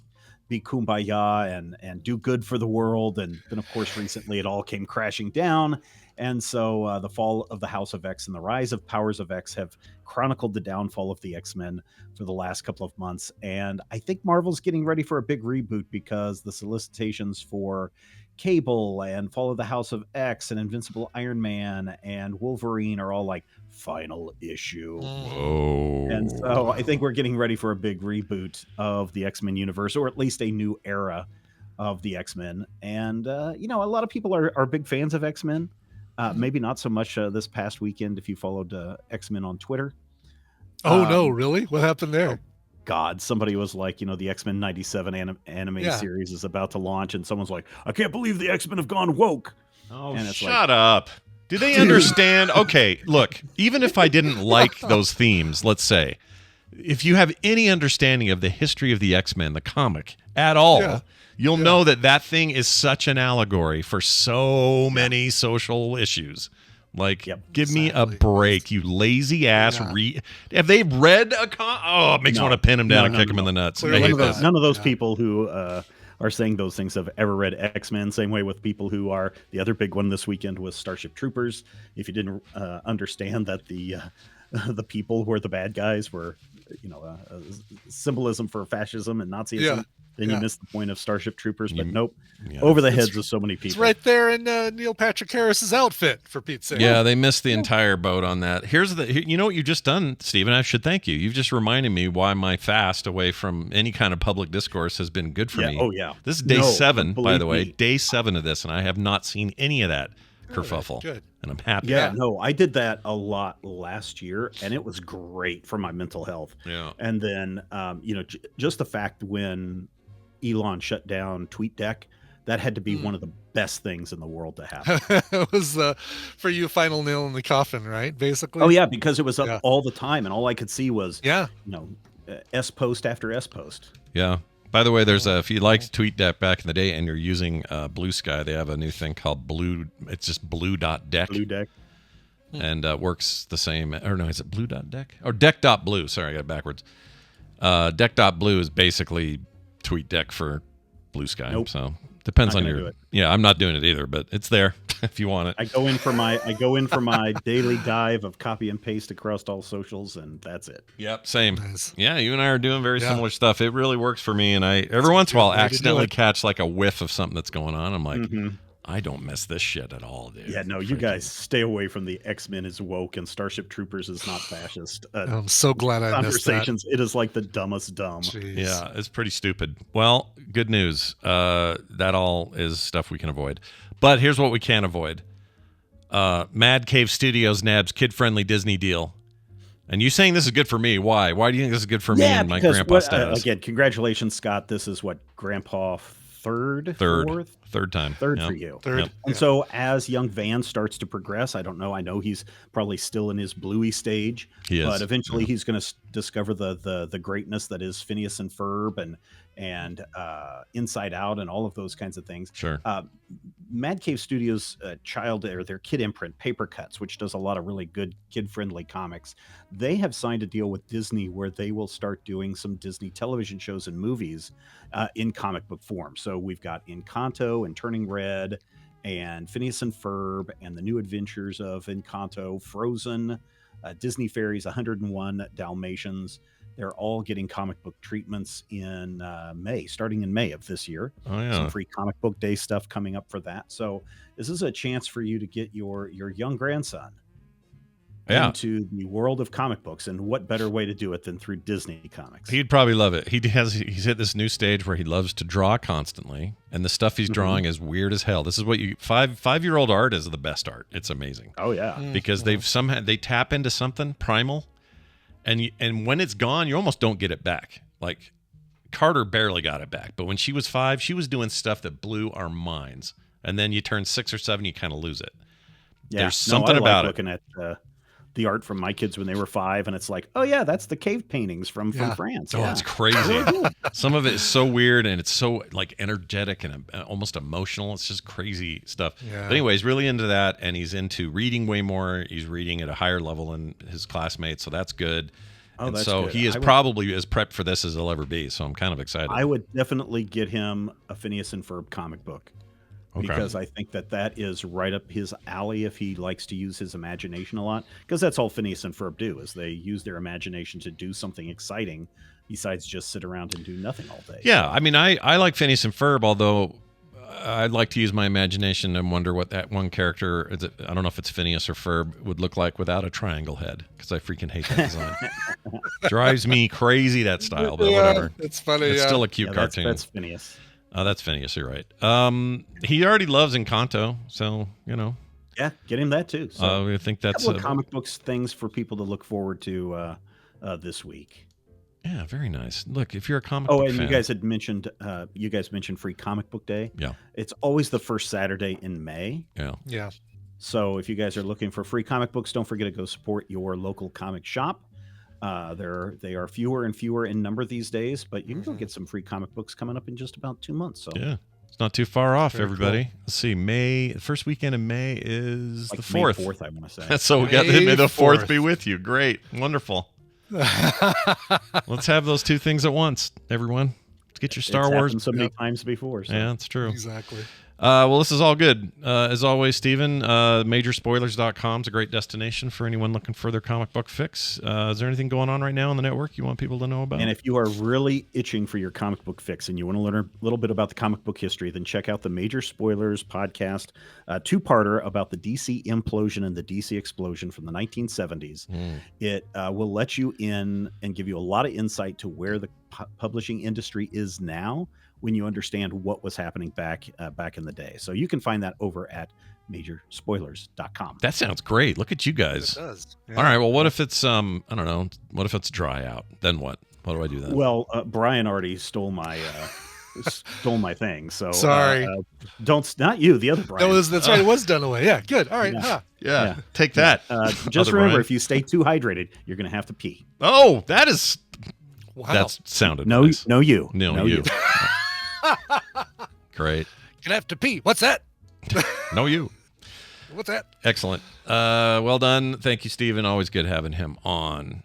be kumbaya and do good for the world. And then, of course, recently it all came crashing down. And so the fall of the House of X and the rise of Powers of X have chronicled the downfall of the X-Men for the last couple of months. And I think Marvel's getting ready for a big reboot because the solicitations for Cable and Fall of the House of X and Invincible Iron Man and Wolverine are all like final issue. Whoa. And so I think we're getting ready for a big reboot of the X-Men universe, or at least a new era of the X-Men. And, a lot of people are big fans of X-Men. Maybe not so much this past weekend if you followed X-Men on Twitter. Oh, no, really? What happened there? God, somebody was like, the X-Men 97 anime series is about to launch, and someone's like, I can't believe the X-Men have gone woke. Oh, and shut up. Do they understand? Okay, look, even if I didn't like those themes, let's say, if you have any understanding of the history of the X-Men, the comic, at all, you'll know that thing is such an allegory for so many social issues. Like, give me a break, you lazy ass. Have they read a Oh, it makes me want to pin him down and kick him in the nuts. None of those people who are saying those things have ever read X-Men. Same way with people who are, the other big one this weekend was Starship Troopers. If you didn't understand that the people who are the bad guys were, symbolism for fascism and Nazism, then you missed the point of Starship Troopers. But nope, over the heads of so many people. It's right there in Neil Patrick Harris's outfit, for Pete's sake. Yeah, they missed the entire boat on that. You know what you've just done, Stephen? I should thank you. You've just reminded me why my fast away from any kind of public discourse has been good for me. Oh, yeah. This is day 7, by the way. Day 7 of this, and I have not seen any of that kerfuffle. Good. And I'm happy. Yeah, no, I did that a lot last year, and it was great for my mental health. Yeah. And then, just the fact when Elon shut down TweetDeck, that had to be one of the best things in the world to happen. It was for you, final nail in the coffin, right? Basically. Oh yeah, because it was up all the time, and all I could see was S post after S post. Yeah. By the way, there's if you liked TweetDeck back in the day and you're using Blue Sky, they have a new thing called Blue. It's just blue.deck. Blue Deck. And works the same. Or no, is it blue.deck? Or deck.blue. Sorry, I got it backwards. Deck.blue is basically TweetDeck for Blue Sky. Nope. So depends on do it. Yeah, I'm not doing it either, but it's there if you want it. I go in for my daily dive of copy and paste across all socials, and that's it. Yep, same. Nice. Yeah, you and I are doing very similar stuff. It really works for me, and I every once in a while accidentally catch like a whiff of something that's going on. I'm like, I don't miss this shit at all, dude. Yeah, no, you guys stay away from the X-Men is woke and Starship Troopers is not fascist. I'm so glad I missed that. Conversations, it is like the dumbest dumb. Jeez. Yeah, it's pretty stupid. Well, good news. That all is stuff we can avoid. But here's what we can't avoid. Mad Cave Studios nabs kid-friendly Disney deal. And you saying this is good for me. Why? Why do you think this is good for me and my grandpa status? Again, congratulations, Scott. This is what, Grandpa third time for you. And so as young Van starts to progress, I don't know, I know he's probably still in his bluey stage, but eventually he's going to discover the greatness that is Phineas and Ferb and Inside Out and all of those kinds of things. Sure. Mad Cave Studios child or their kid imprint, Paper Cuts, which does a lot of really good kid-friendly comics, they have signed a deal with Disney where they will start doing some Disney television shows and movies in comic book form. So we've got Encanto and Turning Red and Phineas and Ferb and the New Adventures of Encanto, Frozen, Disney Fairies, 101 Dalmatians. They're all getting comic book treatments in May, starting in May of this year. Oh, yeah. Some free comic book day stuff coming up for that. So this is a chance for you to get your young grandson into the world of comic books. And what better way to do it than through Disney comics? He'd probably love it. He's hit this new stage where he loves to draw constantly, and the stuff he's drawing is weird as hell. This is what five-year-old art is the best art. It's amazing. Oh yeah, because they tap into something primal. And when it's gone, you almost don't get it back. Like Carter barely got it back, but when she was 5, she was doing stuff that blew our minds. And then you turn 6 or 7, you kind of lose it. Yeah. There's something about it. Looking at the art from my kids when they were 5, and it's like, oh yeah, that's the cave paintings from France. Oh, it's crazy. Some of it is so weird, and it's so like energetic and almost emotional. It's just crazy stuff. Yeah. But anyway, he's really into that, and he's into reading way more. He's reading at a higher level than his classmates, so that's good. Oh, and that's so good. he is probably as prepped for this as he'll ever be. So I'm kind of excited. I would definitely get him a Phineas and Ferb comic book. Okay. Because I think that is right up his alley if he likes to use his imagination a lot. Because that's all Phineas and Ferb do, is they use their imagination to do something exciting besides just sit around and do nothing all day. Yeah, I mean, I like Phineas and Ferb, although I'd like to use my imagination and wonder what that one character, I don't know if it's Phineas or Ferb, would look like without a triangle head, because I freaking hate that design. Drives me crazy, that style, but whatever. It's funny. It's still a cute cartoon. That's Phineas. Oh, that's Phineas. You're right. He already loves Encanto, so Yeah, get him that too. So I think that's a couple of comic books things for people to look forward to this week. Yeah, very nice. Look, if you're a comic book and fan, you guys had mentioned Free Comic Book Day. Yeah, it's always the first Saturday in May. Yeah. So if you guys are looking for free comic books, don't forget to go support your local comic shop. They are fewer and fewer in number these days, but you can go get some free comic books coming up in just about 2 months. So yeah, it's not too far off, very everybody. cool. Let's see, the first weekend in May is like the May 4th. 4th, I want to say. So we got May the 4th 4th. be with you. Great, wonderful. Let's have those two things at once, everyone. Let's get your Star It's Wars. happened so many times before. So. Yeah, that's true. Exactly. Well, this is all good. As always, Steven, majorspoilers.com is a great destination for anyone looking for their comic book fix. Is there anything going on right now on the network you want people to know about? And if you are really itching for your comic book fix and you want to learn a little bit about the comic book history, then check out the Major Spoilers podcast, two-parter about the DC implosion and the DC explosion from the 1970s. It will let you in and give you a lot of insight to where the publishing industry is now, when you understand what was happening back in the day. So you can find that over at majorspoilers.com. That sounds great. Look at you guys. It does. Yeah. All right. Well, what if it's I don't know. What if it's dry out? Then what? What do I do then? Well, Brian already stole my thing. So Sorry. Not you, the other Brian. That's right. It was done away. Yeah. Good. All right. Yeah. Yeah. Take that. Just Other remember, Brian. if you stay too hydrated, you're going to have to pee. Oh, that is. Wow. That sounded No, nice. no, you. No, you. Great. Gonna have to pee. What's that? No, you. What's that? Excellent. Well done. Thank you, Steven. Always good having him on.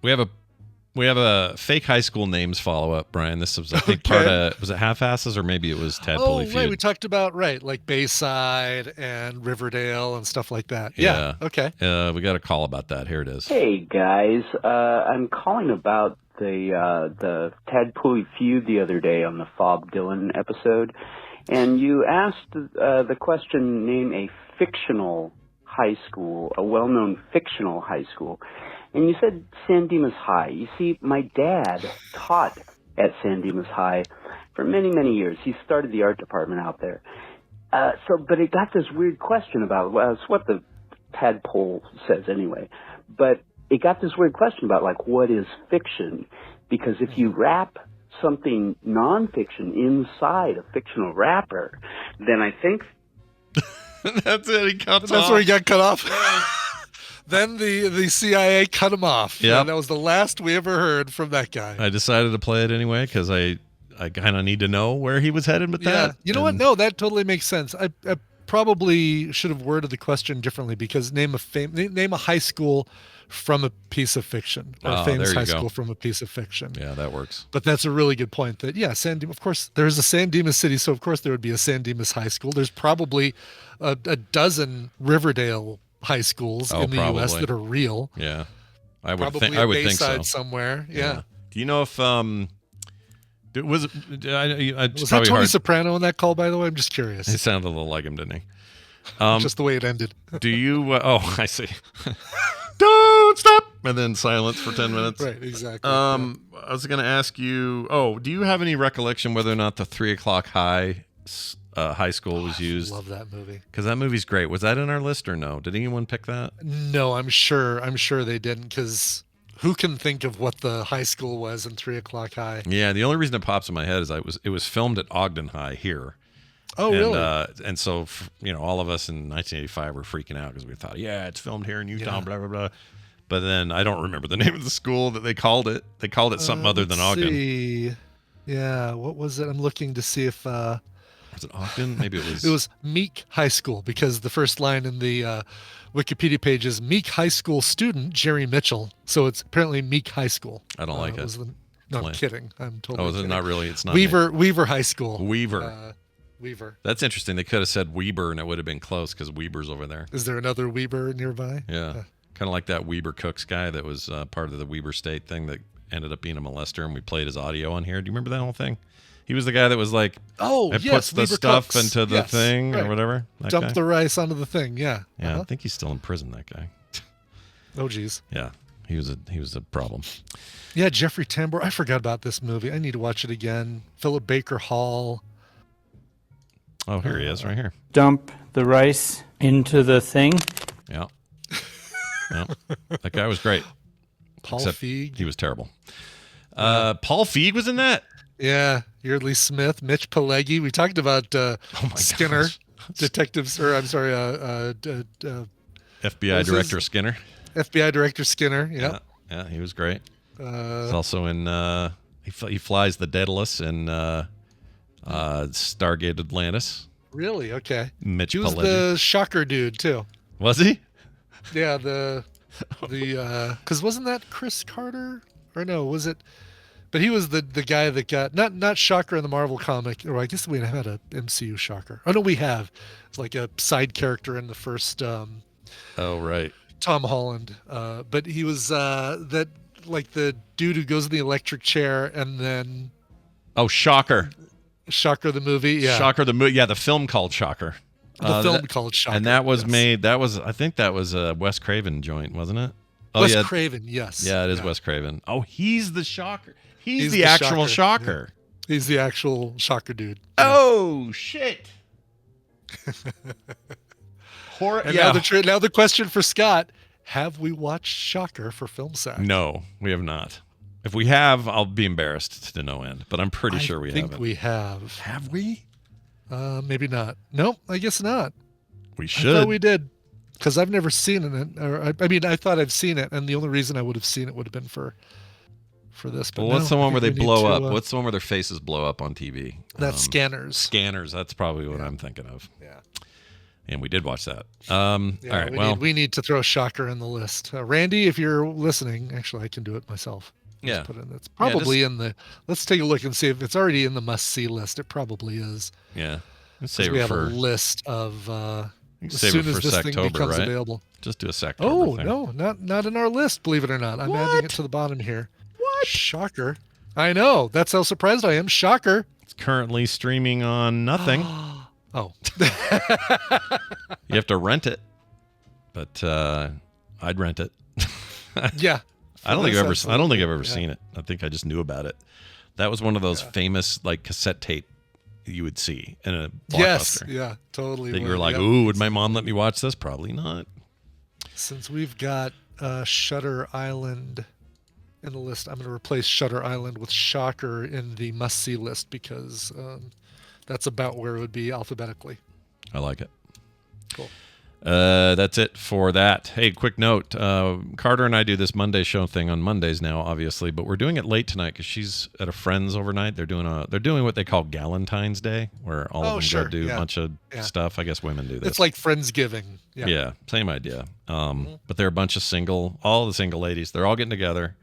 We have a fake high school names follow up, Brian. This was, I think, part of, was it Half-Asses or maybe it was Tadpoley Feud? Right. We talked about like Bayside and Riverdale and stuff like that. Yeah. Okay. We got a call about that. Here it is. Hey guys, I'm calling about the Tadpoley Feud the other day on the Bob Dylan episode, and you asked the question: name a fictional high school, a well-known fictional high school. And you said San Dimas High. You see, my dad taught at San Dimas High for many, many years. He started the art department out there. But it got this weird question about, well, it's what the tadpole says anyway. But it got this weird question about, like, what is fiction? Because if you wrap something nonfiction inside a fictional wrapper, then I think... That's it. He cuts off. That's where he got cut off. Then the CIA cut him off. Yeah, that was the last we ever heard from that guy. I decided to play it anyway because I I kind of need to know where he was headed with that. You know what? No, that totally makes sense. I probably should have worded the question differently, because name a high school from a piece of fiction, or a famous high school from a piece of fiction. Yeah, that works. But that's a really good point. That San Dimas, of course, there's a San Dimas city, so of course there would be a San Dimas high school. There's probably a dozen Riverdale high schools in the U.S. that are real. Yeah, I would probably think. I would think so. Bayside somewhere. Yeah. Do you know if was that Tony Soprano in that call? By the way, I'm just curious. It sounded a little like him, didn't he? Just the way it ended. Do you? I see. Don't stop, and then silence for 10 minutes. Right, exactly. I was going to ask you. Do you have any recollection whether or not the 3 o'clock high school was used? I love that movie, because that movie's great. Was that in our list or no? Did anyone pick that? No, I'm sure they didn't, because who can think of what the high school was in 3 o'clock high? Yeah, the only reason it pops in my head is it was filmed at Ogden High here. Oh, really? And so, all of us in 1985 were freaking out because we thought, it's filmed here in Utah, blah, blah, blah. But then I don't remember the name of the school that they called it. They called it something other than Ogden. See. Yeah, what was it? I'm looking to see if... was it Ogden? Maybe it was... It was Meek High School, because the first line in the Wikipedia page is Meek High School student Jerry Mitchell. So it's apparently Meek High School. I don't like it. No, I'm kidding. I'm totally is it kidding. not really? It's not Weaver High School. Weaver. Weaver. That's interesting. They could have said Weber and it would have been close, because Weber's over there. Is there another Weber nearby? Yeah. Kind of like that Weber Cooks guy that was part of the Weber State thing that ended up being a molester, and we played his audio on here. Do you remember that whole thing? He was the guy that was like, puts the Weber stuff Cooks. into the thing or whatever. Dump the rice onto the thing. Yeah. Yeah, I think he's still in prison, that guy. Oh, geez. Yeah. He was a problem. Yeah, Jeffrey Tambor. I forgot about this movie. I need to watch it again. Philip Baker Hall. Oh, here he is, right here. Dump the rice into the thing. Yeah. That guy was great. Paul Feig. He was terrible. Paul Feig was in that? Yeah. Yeardley Smith, Mitch Pileggi. We talked about Skinner, detectives, or I'm sorry, FBI Director Skinner. FBI Director Skinner, yeah, he was great. He's also in, he flies the Daedalus in Stargate Atlantis. Really? Okay. Mitch He was Pileggi. the Shocker dude, too. Was he? Yeah, because wasn't that Chris Carter? Or no, was it? But he was the guy that got, not Shocker in the Marvel comic, or I guess we had a MCU Shocker. Oh, no, we have. It's like a side character in the first right. Tom Holland. But he was that, like, the dude who goes in the electric chair and then... Oh, Shocker. Shocker the movie, yeah. Shocker the movie, yeah, the film called Shocker. The film called Shocker. And that was made, I think that was a Wes Craven joint, wasn't it? Oh, Wes Craven, yes. Yeah, it is Wes Craven. Oh, he's the Shocker. He's the actual Shocker. Yeah. He's the actual Shocker dude. Oh, shit. Now the question for Scott, have we watched Shocker for Film Sack? No, we have not. If we have, I'll be embarrassed to no end, but I'm pretty sure we haven't. I think we have. Have we? Maybe not. Nope, I guess not. We should. I thought we did, because I've never seen it. Or I mean, I thought I've seen it, and the only reason I would have seen it would have been for this. But what's the one where they blow up? What's the one where their faces blow up on TV? That's Scanners. Scanners. That's probably what I'm thinking of. Yeah. And we did watch that. All right. We need to throw Shocker in the list. Randy, if you're listening, actually, I can do it myself. Yeah. Put it in. It's probably in the. Let's take a look and see if it's already in the must-see list. It probably is. Yeah. Let's save it. We have a list of. As soon as this thing becomes available. Just do a Sectober. Oh no, not in our list. Believe it or not, I'm adding it to the bottom here. What? Shocker! I know. That's how surprised I am. Shocker. It's currently streaming on nothing. Oh. You have to rent it, but I'd rent it. Yeah. I don't think I've ever seen it. I think I just knew about it. That was one of those famous like cassette tape you would see in a Blockbuster. Yes, yeah, totally. That you were like, ooh, would my mom let me watch this? Probably not. Since we've got Shutter Island in the list, I'm going to replace Shutter Island with Shocker in the must-see list because that's about where it would be alphabetically. I like it. Cool. That's it for that. Hey, quick note. Carter and I do this Monday show thing on Mondays now, obviously, but we're doing it late tonight because she's at a friend's overnight. They're doing what they call Galentine's Day, where all of them go do a bunch of stuff. I guess women do this. It's like Friendsgiving. Yeah, same idea. But they're a bunch of all the single ladies. They're all getting together,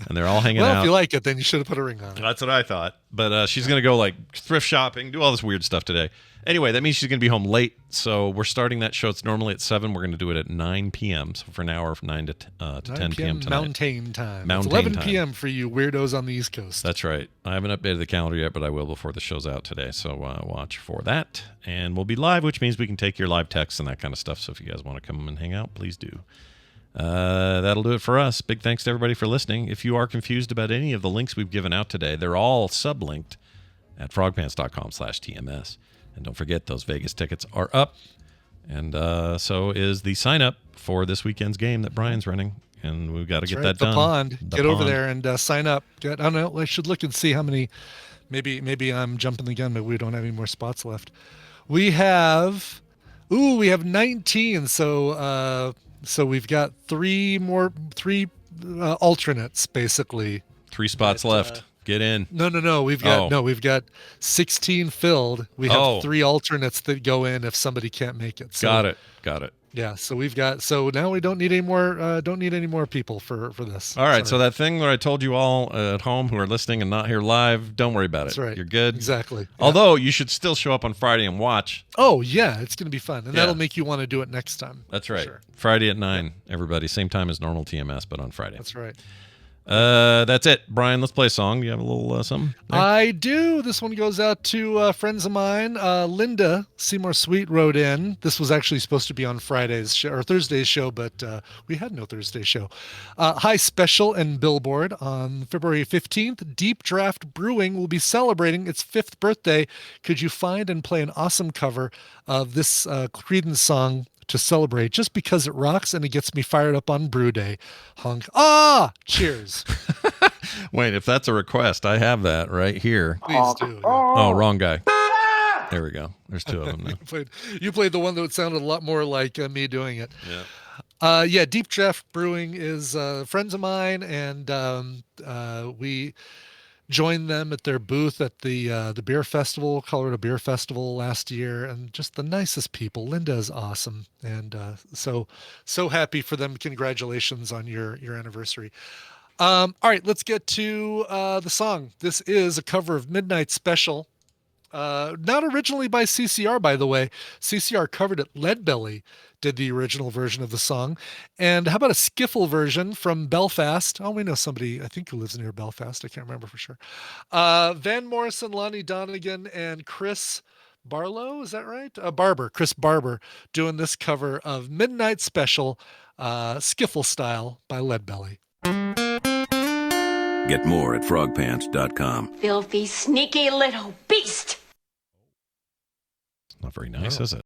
and they're all hanging out. Well, if you like it, then you should have put a ring on it. That's what I thought. But she's going to go like thrift shopping, do all this weird stuff today. Anyway, that means she's going to be home late, so we're starting that show. It's normally at 7. We're going to do it at 9 p.m., so for an hour from 9 to 10 p.m. tonight. Mountain time. Mountain it's 11 time. p.m. for you weirdos on the East Coast. That's right. I haven't updated the calendar yet, but I will before the show's out today, so watch for that. And we'll be live, which means we can take your live texts and that kind of stuff, so if you guys want to come and hang out, please do. That'll do it for us. Big thanks to everybody for listening. If you are confused about any of the links we've given out today, they're all sublinked at frogpants.com/TMS. And don't forget, those Vegas tickets are up. And so is the sign up for this weekend's game that Brian's running. And we've got to get that done. The pond. Get over there and sign up. I don't know. I should look and see how many. Maybe I'm jumping the gun, but we don't have any more spots left. We have 19. So we've got three alternates, basically. 3 spots left. Get in. No. We've got 16 filled. We have 3 alternates that go in if somebody can't make it. So, Got it. Yeah. So now we don't need any more. Don't need any more people for this. All right. So that thing that I told you all at home who are listening and not here live, don't worry about it. That's right. You're good. Exactly. Although you should still show up on Friday and watch. Oh yeah, it's gonna be fun, and that'll make you want to do it next time. That's right. Sure. Friday at 9. Everybody, same time as normal TMS, but on Friday. That's right. That's it. Brian, let's play a song. Do you have a little something there? I do. This one goes out to friends of mine. Linda Seymour Sweet wrote in. This was actually supposed to be on Friday's show, or Thursday's show, but we had no Thursday show. Hi, Special and Billboard. On February 15th, Deep Draft Brewing will be celebrating its 5th birthday. Could you find and play an awesome cover of this Creedence song to celebrate, just because it rocks and it gets me fired up on brew day? Hunk. Cheers. Wait, if that's a request, I have that right here. Please do. Oh, wrong guy. There we go. There's 2 of them now. You played the one that sounded a lot more like me doing it. Yeah. Deep Draft Brewing is friends of mine, and we joined them at their booth at the beer festival, Colorado Beer Festival last year, and just the nicest people. Linda is awesome, and so happy for them. Congratulations on your anniversary. All right, let's get to the song. This is a cover of Midnight Special. Not originally by CCR, by the way. CCR covered it. Leadbelly did the original version of the song. And how about a skiffle version from Belfast? Oh, we know somebody, I think, who lives near Belfast. I can't remember for sure. Van Morrison, Lonnie Donegan, and Chris Barlow, is that right? Chris Barber, doing this cover of Midnight Special, skiffle style by Leadbelly. Get more at frogpants.com. Filthy, sneaky little beast. Not very nice, is it?